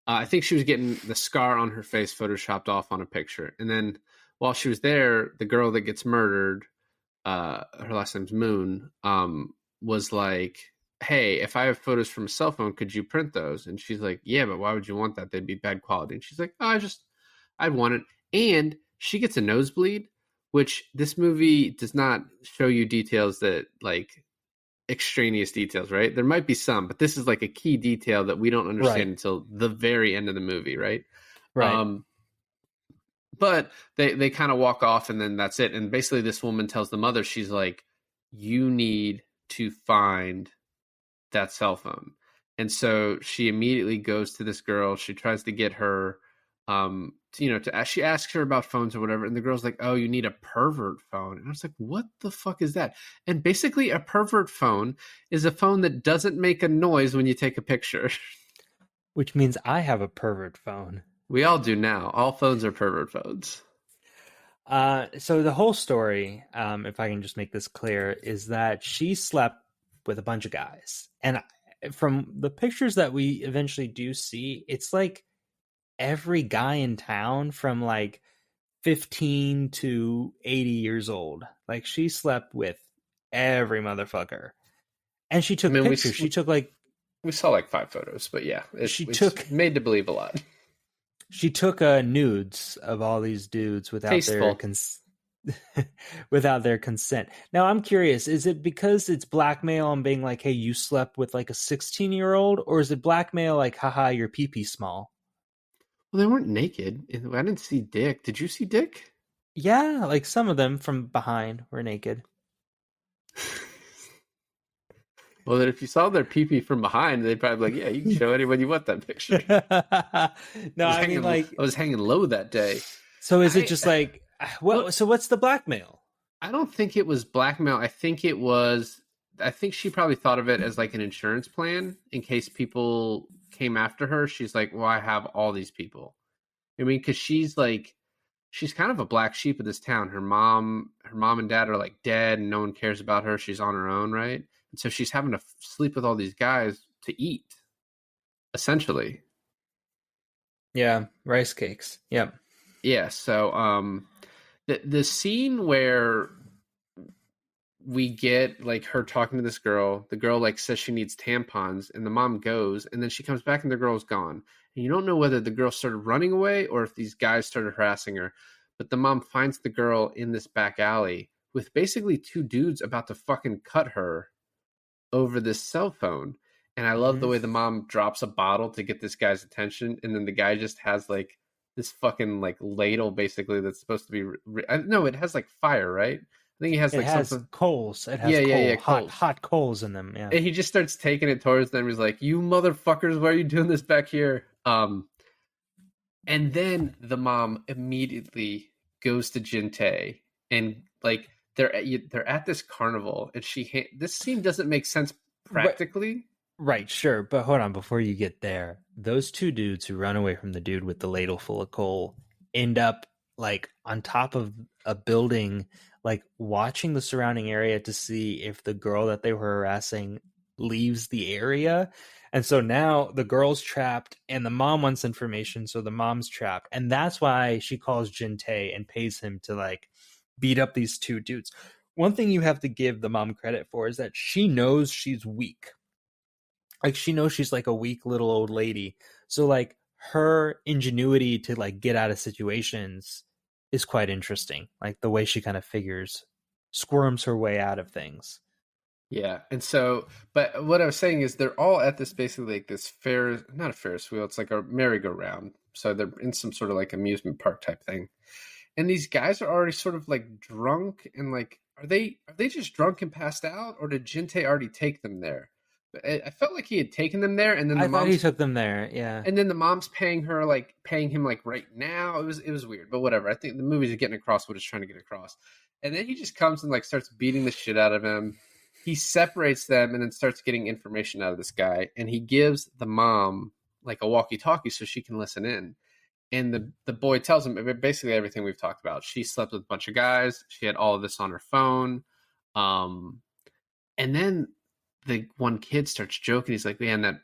I think she was getting the scar on her face photoshopped off on a picture, and then while she was there, the girl that gets murdered, her last name's Moon, was like, hey, if I have photos from a cell phone, could you print those? And she's like, yeah, but why would you want that? They'd be bad quality. And she's like, oh, I'd want it. And she gets a nosebleed, which this movie does not show you details that like extraneous details, right? There might be some, but this is like a key detail that we don't understand Right. until the very end of the movie, right? Right. But they kind of walk off, and then that's it. And basically this woman tells the mother, she's like, you need to find that cell phone. And so she immediately goes to this girl. She tries to get her, she asks her about phones or whatever. And the girl's like, oh, you need a pervert phone. And I was like, what the fuck is that? And basically a pervert phone is a phone that doesn't make a noise when you take a picture. Which means I have a pervert phone. We all do now. All phones are pervert phones. So the whole story, if I can just make this clear, is that she slept with a bunch of guys. And from the pictures that we eventually do see, it's like every guy in town from like 15 to 80 years old. Like she slept with every motherfucker. And she took pictures. She took like... We saw like 5 photos, but yeah, it's made to believe a lot. She took nudes of all these dudes without their consent. Now I'm curious, is it because it's blackmail and being like, hey, you slept with like a 16-year-old, or is it blackmail like, haha, your pee-pee small? Well, they weren't naked. I didn't see dick. Did you see dick? Yeah, like some of them from behind were naked. Well, then if you saw their pee-pee from behind, they'd probably be like, yeah, you can show anyone you want that picture. No, I was hanging low that day. So is it just like, so what's the blackmail? I don't think it was blackmail. I think she probably thought of it as like an insurance plan in case people came after her. She's like, well, I have all these people. I mean, because she's kind of a black sheep of this town. Her mom and dad are like dead and no one cares about her. She's on her own, right? And so she's having to sleep with all these guys to eat, essentially. Yeah, rice cakes. Yep. Yeah. So the scene where we get like her talking to this girl. The girl like says she needs tampons, and the mom goes, and then she comes back and the girl's gone. And you don't know whether the girl started running away or if these guys started harassing her. But the mom finds the girl in this back alley with basically two dudes about to fucking cut her over this cell phone. And I love the way the mom drops a bottle to get this guy's attention, and then the guy just has like this fucking like ladle basically that's supposed to be no, it has like fire, right? I think he has It like has something. coals. It has Coals. hot coals in them. Yeah. And he just starts taking it towards them. He's like, "You motherfuckers, why are you doing this back here?" And then the mom immediately goes to Jinte, and like they're at this carnival, and this scene doesn't make sense practically. Right, sure. But hold on, before you get there, those two dudes who run away from the dude with the ladle full of coal end up like on top of a building, like watching the surrounding area to see if the girl that they were harassing leaves the area. And so now the girl's trapped and the mom wants information, so the mom's trapped. And that's why she calls Jinte and pays him to like beat up these two dudes. One thing you have to give the mom credit for is that she knows she's weak. Like she knows she's like a weak little old lady. So like her ingenuity to like get out of situations is quite interesting. Like the way she kind of squirms her way out of things. Yeah. And so, but what I was saying is they're all at this basically like this not a Ferris wheel, it's like a merry-go-round. So they're in some sort of like amusement park type thing. And these guys are already sort of like drunk and like, are they just drunk and passed out, or did Jinte already take them there? I felt like he had taken them there, and then I thought he took them there, yeah. And then the mom's paying him like right now. It was weird, but whatever. I think the movie's getting across what it's trying to get across. And then he just comes and like starts beating the shit out of him. He separates them and then starts getting information out of this guy. And he gives the mom like a walkie-talkie so she can listen in. And the boy tells him basically everything we've talked about. She slept with a bunch of guys. She had all of this on her phone. And then the one kid starts joking. He's like, "Man, that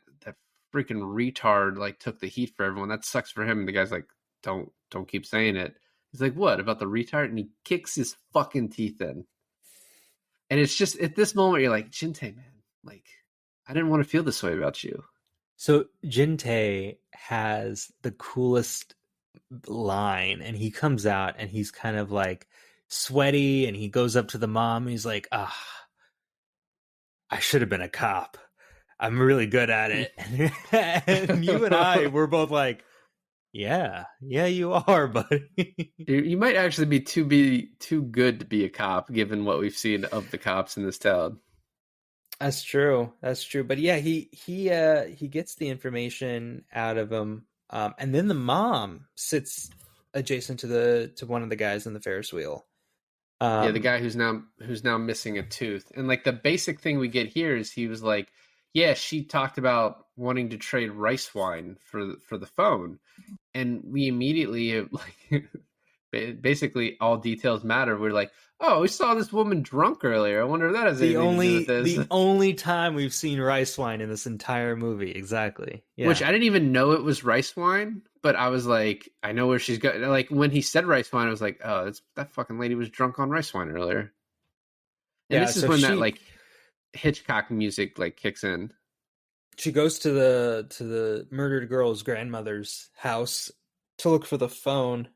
freaking retard like took the heat for everyone. That sucks for him." And the guy's like, "Don't keep saying it." He's like, "What about the retard?" And he kicks his fucking teeth in. And it's just at this moment you're like, Jinte, man, like I didn't want to feel this way about you. So Jinte has the coolest line, and he comes out and he's kind of like sweaty, and he goes up to the mom and he's like, I should have been a cop. I'm really good at it. And you and I were both like, yeah, you are, buddy. You might actually be too good to be a cop, given what we've seen of the cops in this town. That's true. But yeah, he gets the information out of him, and then the mom sits adjacent to one of the guys in the Ferris wheel. Yeah, the guy who's now missing a tooth. And like the basic thing we get here is he was like, yeah, she talked about wanting to trade rice wine for the phone. And we immediately like basically all details matter. We're like, "Oh, we saw this woman drunk earlier. I wonder if that has anything to do with this." The only time we've seen rice wine in this entire movie, exactly. Yeah. Which I didn't even know it was rice wine, but I was like, I know where she's going. Like when he said rice wine, I was like, "Oh, that fucking lady was drunk on rice wine earlier." And this is when that like Hitchcock music like kicks in. She goes to the murdered girl's grandmother's house to look for the phone.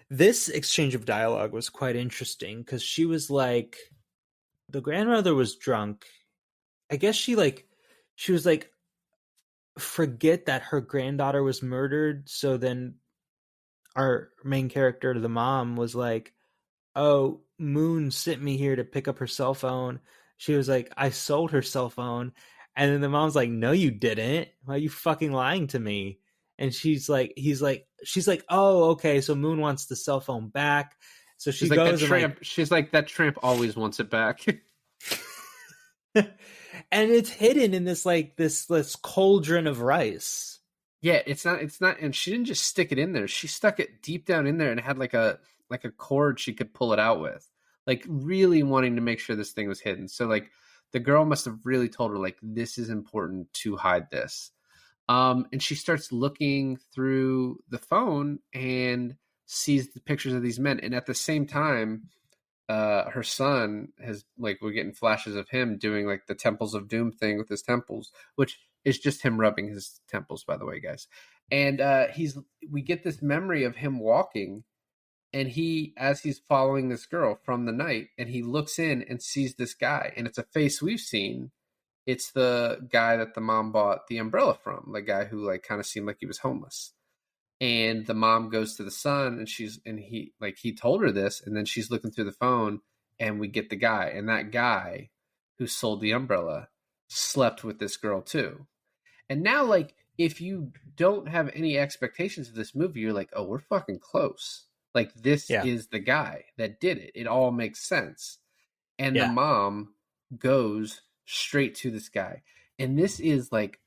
This exchange of dialogue was quite interesting because she was like, the grandmother was drunk. I guess she was like, forget that her granddaughter was murdered. So then our main character, the mom, was like, "Oh, Moon sent me here to pick up her cell phone." She was like, "I sold her cell phone." And then the mom's like, "No, you didn't. Why are you fucking lying to me?" And she's like, "Oh, okay. So Moon wants the cell phone back." So she goes and like, she's like, "That tramp always wants it back." And it's hidden in this cauldron of rice. Yeah, it's not, and she didn't just stick it in there. She stuck it deep down in there and had like a cord she could pull it out with, like really wanting to make sure this thing was hidden. So like the girl must have really told her like, this is important to hide this. And she starts looking through the phone and sees the pictures of these men. And at the same time, her son has like we're getting flashes of him doing like the Temples of Doom thing with his temples, which is just him rubbing his temples, by the way, guys. And we get this memory of him walking, and as he's following this girl from the night, and he looks in and sees this guy, and it's a face we've seen. It's the guy that the mom bought the umbrella from, the guy who like kind of seemed like he was homeless. And the mom goes to the son, and he told her this, and then she's looking through the phone, and we get the guy, and that guy who sold the umbrella slept with this girl too. And now, like, if you don't have any expectations of this movie, you're like, oh, we're fucking close. Like, this is the guy that did it. It all makes sense. And the mom goes straight to this guy. And this is like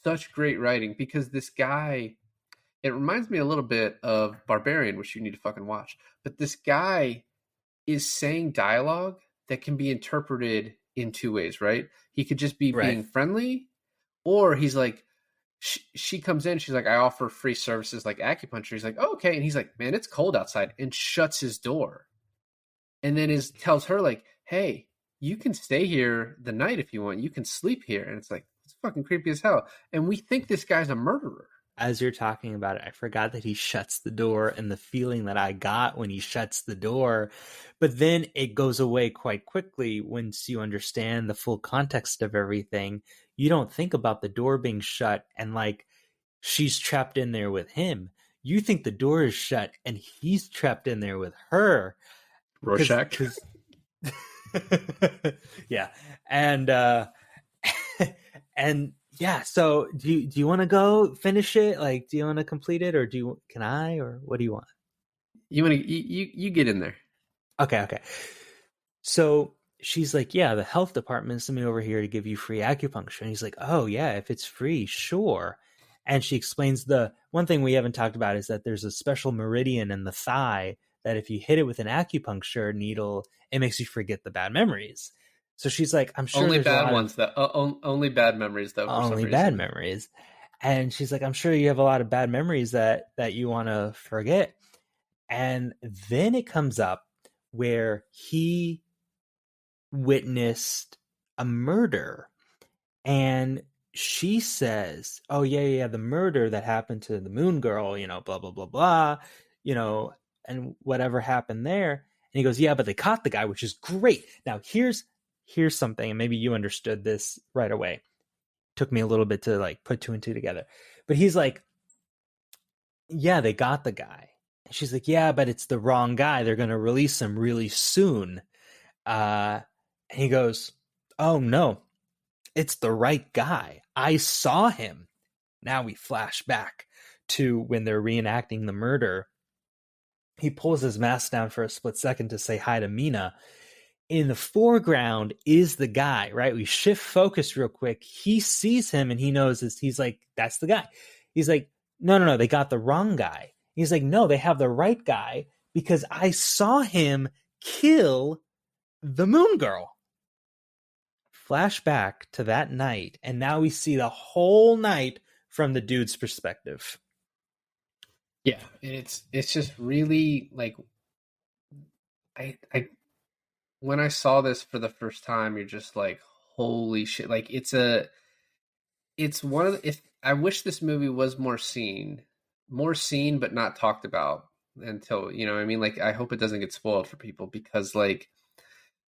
such great writing, because this guy, it reminds me a little bit of Barbarian, which you need to fucking watch. But this guy is saying dialogue that can be interpreted in two ways, right? He could just be being friendly, or he's like, she comes in, she's like, I offer free services like acupuncture. He's like, oh, okay. And he's like, man, it's cold outside, and shuts his door. And then tells her like, hey, you can stay here the night if you want. You can sleep here. And it's like, it's fucking creepy as hell. And we think this guy's a murderer. As you're talking about it, I forgot that he shuts the door, and the feeling that I got when he shuts the door. But then it goes away quite quickly once you understand the full context of everything. You don't think about the door being shut and like she's trapped in there with him. You think the door is shut and he's trapped in there with her. Rorschach. Yeah. And and yeah, so do you want to go finish it? Like, do you want to complete it, or can I, or what do you want? You want to you get in there. Okay. So she's like, yeah, the health department sent me over here to give you free acupuncture. And he's like, oh yeah, if it's free, sure. And she explains the one thing we haven't talked about is that there's a special meridian in the thigh that if you hit it with an acupuncture needle, it makes you forget the bad memories. So she's like, I'm sure only there's bad ones only bad memories though. Only bad memories. And she's like, I'm sure you have a lot of bad memories that you want to forget. And then it comes up where he witnessed a murder, and she says, oh yeah, the murder that happened to the moon girl, blah blah blah blah, and whatever happened there. And he goes, yeah, but they caught the guy, which is great. Now here's something, and maybe you understood this right away. Took me a little bit to like put two and two together. But he's like, yeah, they got the guy. And she's like, yeah, but it's the wrong guy. They're going to release him really soon. And he goes, oh no, it's the right guy. I saw him. Now we flash back to when they're reenacting the murder. He pulls his mask down for a split second to say hi to Mina. In the foreground is the guy, right? We shift focus real quick. He sees him and he knows this. He's like, that's the guy. He's like, no, they got the wrong guy. He's like, no, they have the right guy because I saw him kill the moon girl. Flashback to that night, and now we see the whole night from the dude's perspective. Yeah, and it's just really like I when I saw this for the first time, you're just like, holy shit. Like it's one of the, if I wish this movie was more seen, but not talked about until, I mean, like, I hope it doesn't get spoiled for people, because like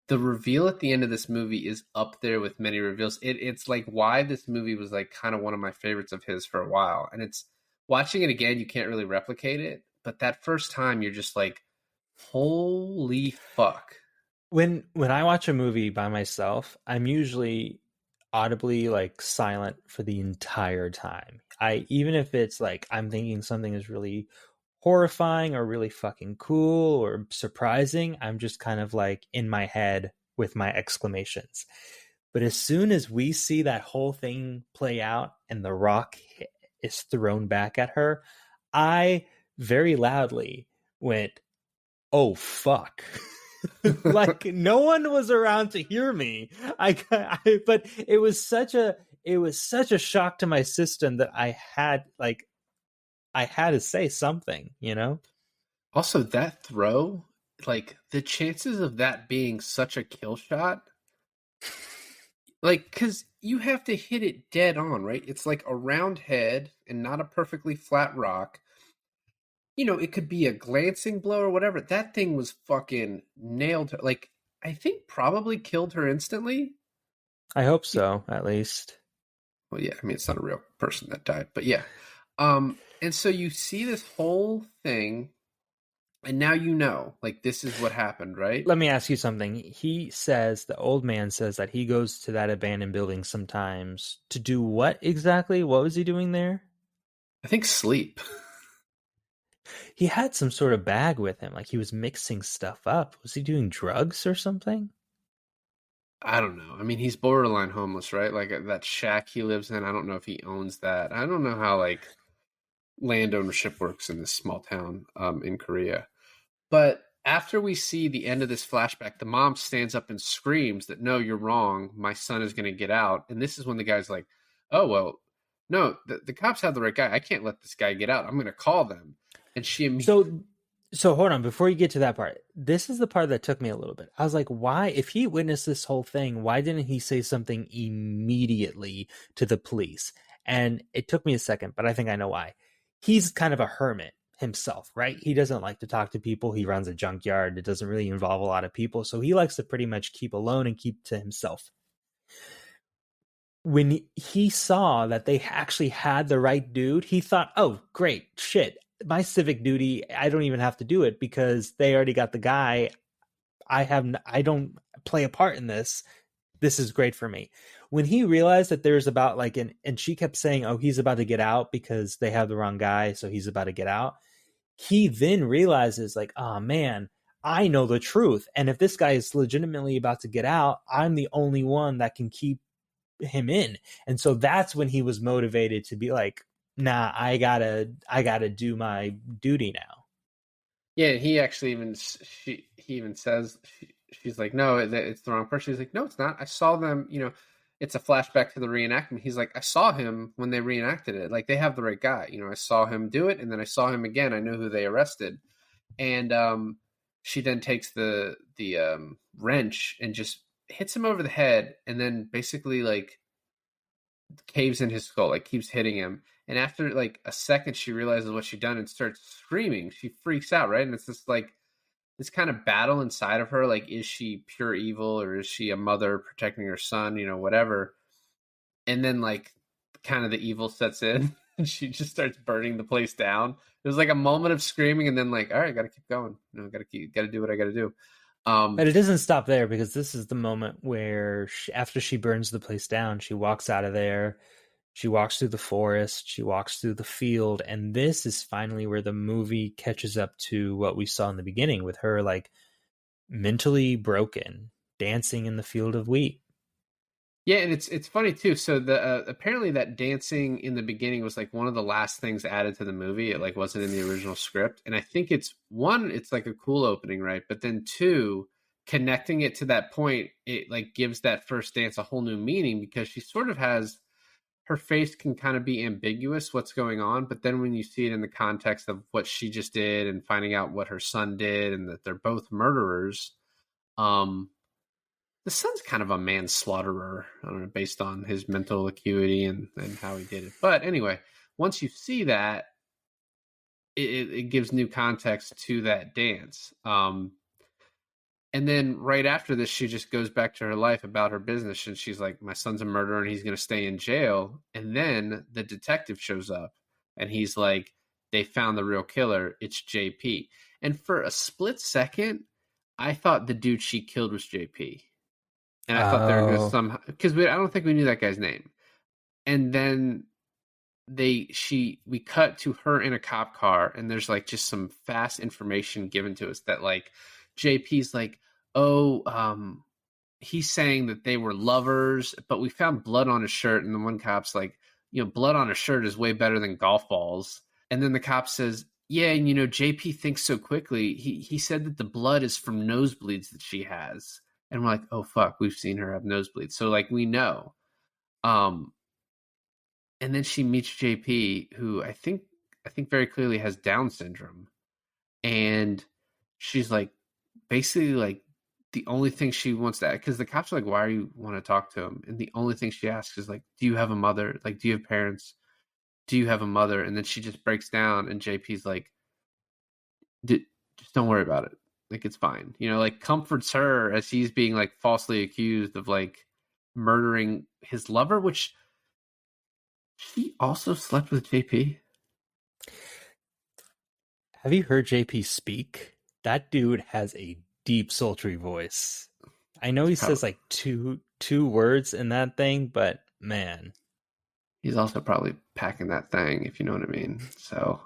the reveal at the end of this movie is up there with many reveals. It's like why this movie was like kind of one of my favorites of his for a while. And it's watching it again, you can't really replicate it. But that first time you're just like, holy fuck. When I watch a movie by myself, I'm usually audibly like silent for the entire time. Even if it's like I'm thinking something is really horrifying or really fucking cool or surprising, I'm just kind of like in my head with my exclamations. But as soon as we see that whole thing play out and the rock is thrown back at her, I very loudly went, oh fuck. Like no one was around to hear me. But it was such a shock to my system that I had to say something, Also, that throw like the chances of that being such a kill shot, like, because you have to hit it dead on, right? It's like a round head and not a perfectly flat rock. It could be a glancing blow or whatever. That thing was fucking nailed her. Like, I think probably killed her instantly. I hope so, at least. Well, yeah, I mean, it's not a real person that died, but yeah. And so you see this whole thing, and now like, this is what happened, right? Let me ask you something. The old man says that he goes to that abandoned building sometimes to do what exactly? What was he doing there? I think sleep. He had some sort of bag with him, like he was mixing stuff up. Was he doing drugs or something? I don't know. I mean, he's borderline homeless, right? Like that shack he lives in. I don't know if he owns that. I don't know how like land ownership works in this small town in Korea. But after we see the end of this flashback, the mom stands up and screams that, no, you're wrong. My son is going to get out. And this is when the guy's like, oh, well, no, the cops have the right guy. I can't let this guy get out. I'm going to call them. And she immediately. So hold on, before you get to that part, this is the part that took me a little bit. I was like, why, if he witnessed this whole thing, why didn't he say something immediately to the police? And it took me a second, but I think I know why. He's kind of a hermit himself, right? He doesn't like to talk to people. He runs a junkyard. It doesn't really involve a lot of people. So he likes to pretty much keep alone and keep to himself. When he saw that they actually had the right dude, he thought, oh, great, shit. My civic duty, I don't even have to do it because they already got the guy. I don't play a part in this. This is great for me. When he realized that there's about like and she kept saying, oh, he's about to get out because they have the wrong guy, so he's about to get out. He then realizes like, oh man, I know the truth. And if this guy is legitimately about to get out, I'm the only one that can keep him in. And so that's when he was motivated to be like, nah, I gotta do my duty now. Yeah, he actually he even says, she's like, no, it's the wrong person. He's like, no, it's not. I saw them, it's a flashback to the reenactment. He's like, I saw him when they reenacted it. Like, they have the right guy. I saw him do it, and then I saw him again. I know who they arrested. And she then takes the wrench and just hits him over the head, and then basically like caves in his skull, like keeps hitting him. And after like a second, she realizes what she'd done and starts screaming. She freaks out, right? And it's this like this kind of battle inside of her. Like, is she pure evil or is she a mother protecting her son? Whatever. And then like kind of the evil sets in, and she just starts burning the place down. There's like a moment of screaming, and then like, all right, got to keep going. Got to do what I got to do. But it doesn't stop there, because this is the moment where after she burns the place down, she walks out of there. She walks through the forest. She walks through the field. And this is finally where the movie catches up to what we saw in the beginning, with her like mentally broken, dancing in the field of wheat. Yeah, and it's funny too. So the apparently that dancing in the beginning was like one of the last things added to the movie. It like wasn't in the original script, and I think it's like a cool opening, right? But then two, connecting it to that point, it like gives that first dance a whole new meaning, because she sort of has, her face can kind of be ambiguous what's going on, but then when you see it in the context of what she just did and finding out what her son did and that they're both murderers, the son's kind of a manslaughterer, I don't know, based on his mental acuity and how he did it. But anyway, once you see that, it gives new context to that dance. And then right after this, she just goes back to her life about her business. And she's like, my son's a murderer and he's going to stay in jail. And then the detective shows up and he's like, they found the real killer. It's JP. And for a split second, I thought the dude she killed was JP. And I thought they were going to somehow, because I don't think we knew that guy's name. And then we cut to her in a cop car, and there's like just some fast information given to us that like JP's like, he's saying that they were lovers, but we found blood on his shirt. And the one cop's like, blood on a shirt is way better than golf balls. And then the cop says, yeah, and JP thinks so quickly. He said that the blood is from nosebleeds that she has. And we're like, oh fuck, we've seen her have nosebleeds. So like we know. And then she meets JP, who I think very clearly has Down syndrome. And she's like, basically like the only thing she wants to, because the cops are like, why are you want to talk to him? And the only thing she asks is like, do you have a mother? Like, do you have parents? Do you have a mother? And then she just breaks down, and JP's like, just don't worry about it. Like, it's fine. You know, like comforts her as he's being like falsely accused of like murdering his lover, which she also slept with JP. Have you heard JP speak? That dude has a deep, sultry voice. I know he says like two words in that thing, but man, He's also probably packing that thing, if you know what I mean. So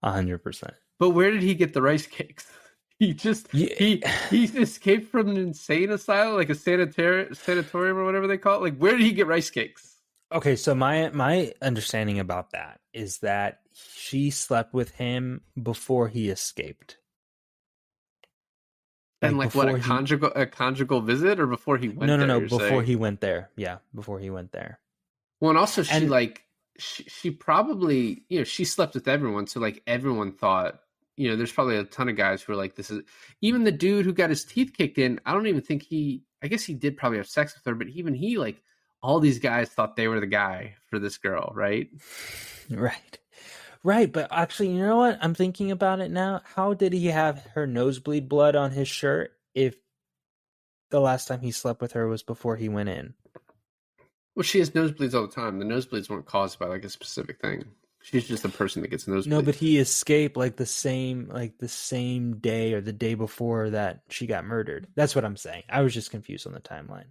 100%. But where did he get the rice cakes? He just he escaped from an insane asylum, like a sanatorium or whatever they call it. Like, where did he get rice cakes? Okay, so my understanding about that is that she slept with him before he escaped. And like what, a conjugal visit, or before he went there? No, before he went there. Yeah, before he went there. Well, and also she probably, you know, she slept with everyone, so like everyone thought, you know, there's probably a ton of guys who are like, this is, even the dude who got his teeth kicked in, I don't even think I guess he did probably have sex with her, but even he, like, all these guys thought they were the guy for this girl, right? Right, but actually, you know what? I'm thinking about it now. How did he have her nosebleed blood on his shirt if the last time he slept with her was before he went in? Well, she has nosebleeds all the time. The nosebleeds weren't caused by like a specific thing. She's just the person that gets nosebleeds. No, but he escaped like the same day or the day before that she got murdered. That's what I'm saying. I was just confused on the timeline.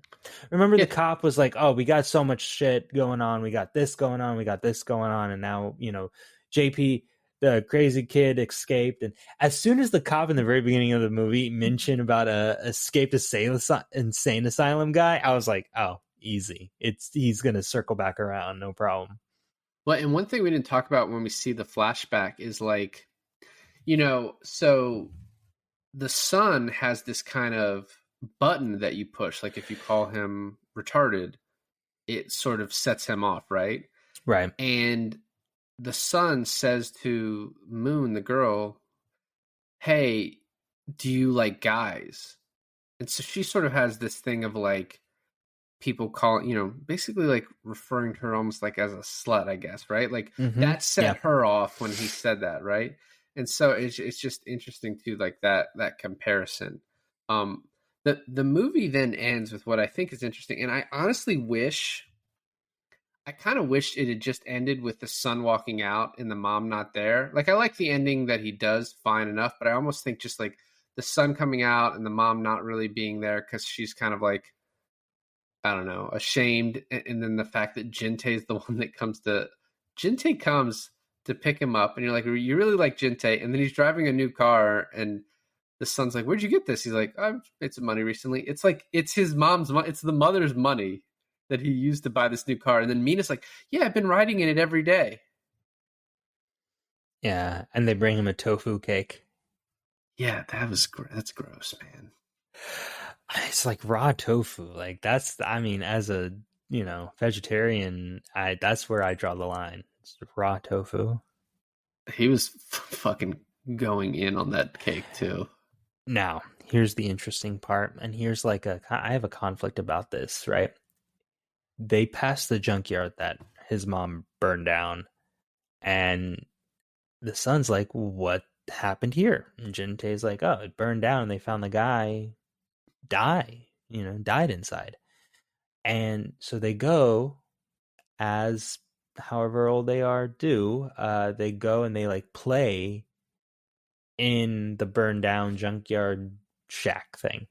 Remember, the cop was like, "Oh, we got so much shit going on. We got this going on. We got this going on." And now, you know, JP, the crazy kid, escaped. And as soon as the cop in the very beginning of the movie mentioned about a escaped insane asylum guy, I was like, "Oh, easy. He's gonna circle back around, no problem." Well, and one thing we didn't talk about when we see the flashback is like, you know, so the son has this kind of button that you push. Like if you call him retarded, it sort of sets him off, right? Right. And the son says to Moon, the girl, hey, do you like guys? And so she sort of has this thing of like, people call, you know, basically like referring to her almost like as a slut, I guess, right? Like that set her off when he said that, right? And so it's just interesting too, like that comparison. The movie then ends with what I think is interesting, and I honestly kind of wished it had just ended with the son walking out and the mom not there. Like I like the ending that he does fine enough, but I almost think just like the son coming out and the mom not really being there because she's kind of like, I don't know, ashamed. And then the fact that Jinte is the one that comes to pick him up. And you're like, you really like Jinte. And then he's driving a new car. And the son's like, where'd you get this? He's like, I've made some money recently. It's like, it's his mom's money. It's the mother's money that he used to buy this new car. And then Mina's like, yeah, I've been riding in it every day. Yeah. And they bring him a tofu cake. Yeah, that's gross, man. It's like raw tofu. Like as a, you know, vegetarian, that's where I draw the line. It's raw tofu. He was fucking going in on that cake too. Now, here's the interesting part. And here's like I have a conflict about this, right? They passed the junkyard that his mom burned down. And the son's like, what happened here? And Jintae's like, oh, it burned down and they found the guy died inside. And so they go, as however old they are they go and they like play in the burned down junkyard shack thing.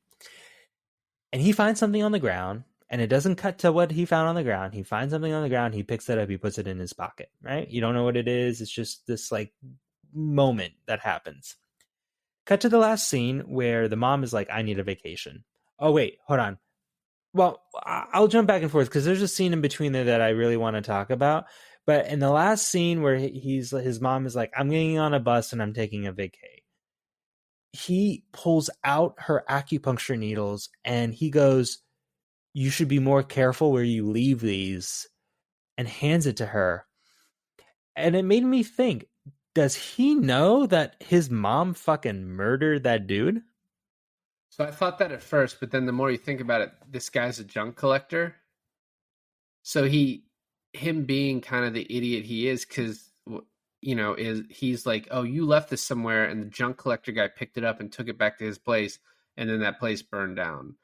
And he finds something on the ground, and it doesn't cut to what he found on the ground. He finds something on the ground, he picks it up, he puts it in his pocket, right? You don't know what it is. It's just this like moment that happens. Cut to the last scene where the mom is like, I need a vacation. Oh, wait, hold on. Well, I'll jump back and forth because there's a scene in between there that I really want to talk about. But in the last scene where his mom is like, I'm getting on a bus and I'm taking a vacay, he pulls out her acupuncture needles and he goes, you should be more careful where you leave these, and hands it to her. And it made me think, does he know that his mom fucking murdered that dude? So I thought that at first, but then the more you think about it, this guy's a junk collector. So him being kind of the idiot he is, because is he's like, oh, you left this somewhere, and the junk collector guy picked it up and took it back to his place, and then that place burned down.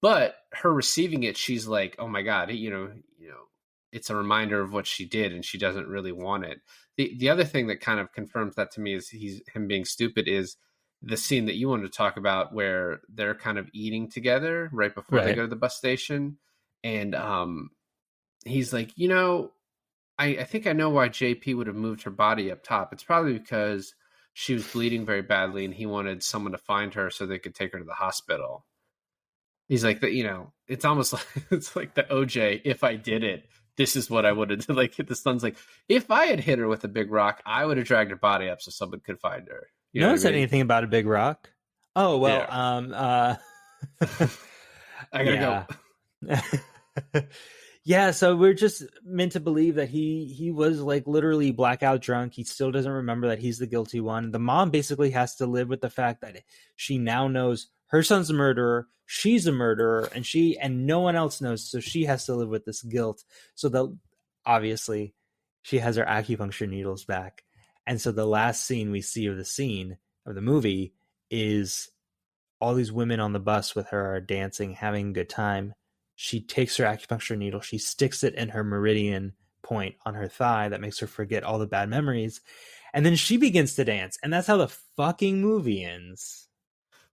But her receiving it, she's like, oh my god, it's a reminder of what she did, and she doesn't really want it. The other thing that kind of confirms that to me is him being stupid is the scene that you wanted to talk about where they're kind of eating together right before they Right. go to the bus station, and he's like, I think I know why JP would have moved her body up top. It's probably because she was bleeding very badly and he wanted someone to find her so they could take her to the hospital. He's like, it's almost like it's like the OJ, if I did it, this is what I would have done. Like the son's like, if I had hit her with a big rock, I would have dragged her body up so someone could find her. You No know one what I said mean? anything about a big rock. Oh well, I gotta go. Yeah, so we're just meant to believe that he was like literally blackout drunk. He still doesn't remember that he's the guilty one. The mom basically has to live with the fact that she now knows her son's a murderer, she's a murderer, and no one else knows, so she has to live with this guilt. So that obviously she has her acupuncture needles back. And so the last scene we see of the movie is all these women on the bus with her are dancing, having a good time. She takes her acupuncture needle, she sticks it in her meridian point on her thigh that makes her forget all the bad memories, and then she begins to dance, and that's how the fucking movie ends.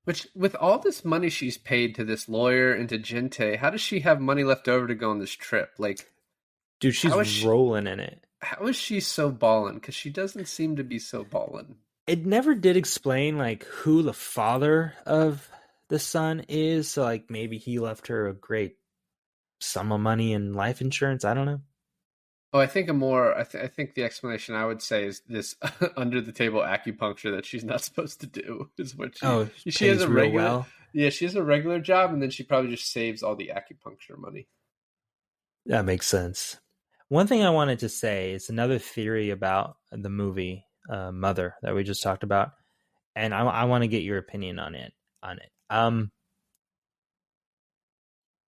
Which, with all this money she's paid to this lawyer and to Gente, how does she have money left over to go on this trip? Like, Dude, she's rolling in it. how is she so ballin'? Because she doesn't seem to be so ballin'. It never did explain like who the father of the son is, so like maybe he left her a great sum of money in life insurance. I don't know. Oh, I think I think the explanation I would say is this under the table acupuncture that she's not supposed to do is what she has pays a real regular well. Yeah, she has a regular job, and then she probably just saves all the acupuncture money. That makes sense. One thing I wanted to say is another theory about the movie Mother that we just talked about, and I want to get your opinion on it.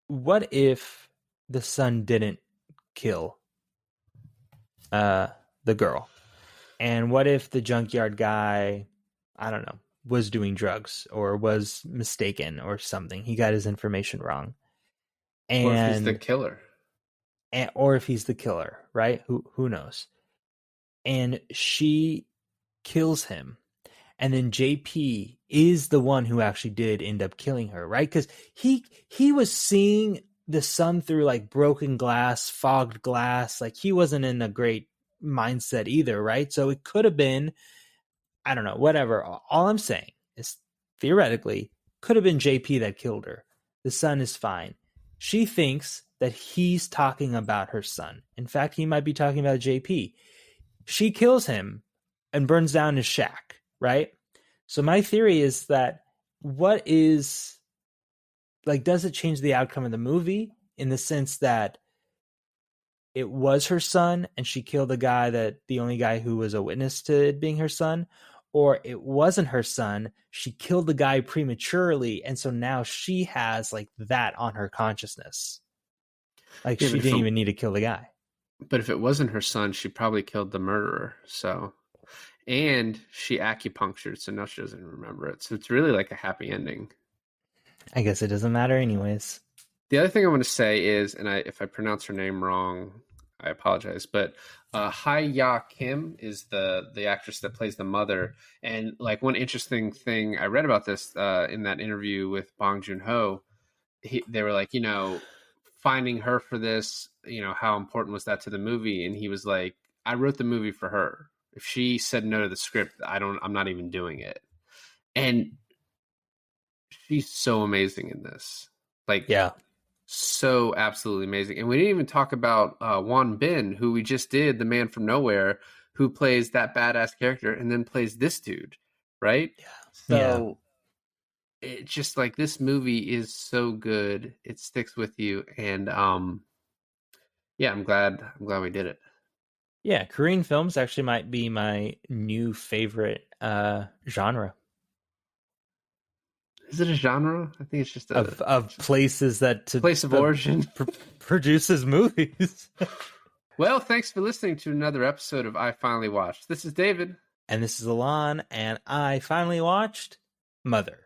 What if the son didn't kill the girl, and what if the junkyard guy, I don't know, was doing drugs or was mistaken or something? He got his information wrong, Or if he's the and killer. or if he's the killer, right? Who knows? And she kills him, and then JP is the one who actually did end up killing her, right? Because he was seeing the sun through like broken glass, fogged glass. Like he wasn't in a great mindset either, right? So it could have been, I don't know, whatever. All I'm saying is theoretically could have been JP that killed her. The son is fine. She thinks that he's talking about her son. In fact, he might be talking about JP. She kills him and burns down his shack, right? So my theory is that what is, like, does it change the outcome of the movie in the sense that it was her son and she killed the only guy who was a witness to it being her son? Or it wasn't her son, she killed the guy prematurely, and so now she has like that on her consciousness. Like Yeah, she didn't even need to kill the guy. But if it wasn't her son, she probably killed the murderer. So, and she acupunctured, so now she doesn't remember it. So it's really like a happy ending. I guess it doesn't matter anyways. The other thing I want to say is, and if I pronounce her name wrong, I apologize, but Ha-ya Kim is the actress that plays the mother. And like one interesting thing I read about this in that interview with Bong Joon-ho, they were like, finding her for this, how important was that to the movie? And he was like, I wrote the movie for her. If she said no to the script, I'm not even doing it. And she's so amazing in this. Like, Yeah. So absolutely amazing. And we didn't even talk about Won Bin, who we just did, the man from nowhere, who plays that badass character and then plays this dude, right? Yeah. So it's just like this movie is so good. It sticks with you. And yeah, I'm glad we did it. Yeah, Korean films actually might be my new favorite genre. Is it a genre? I think it's just a of places that place of origin. produces movies. Well, thanks for listening to another episode of I Finally Watched. This is David. And this is Alon, and I finally watched Mother.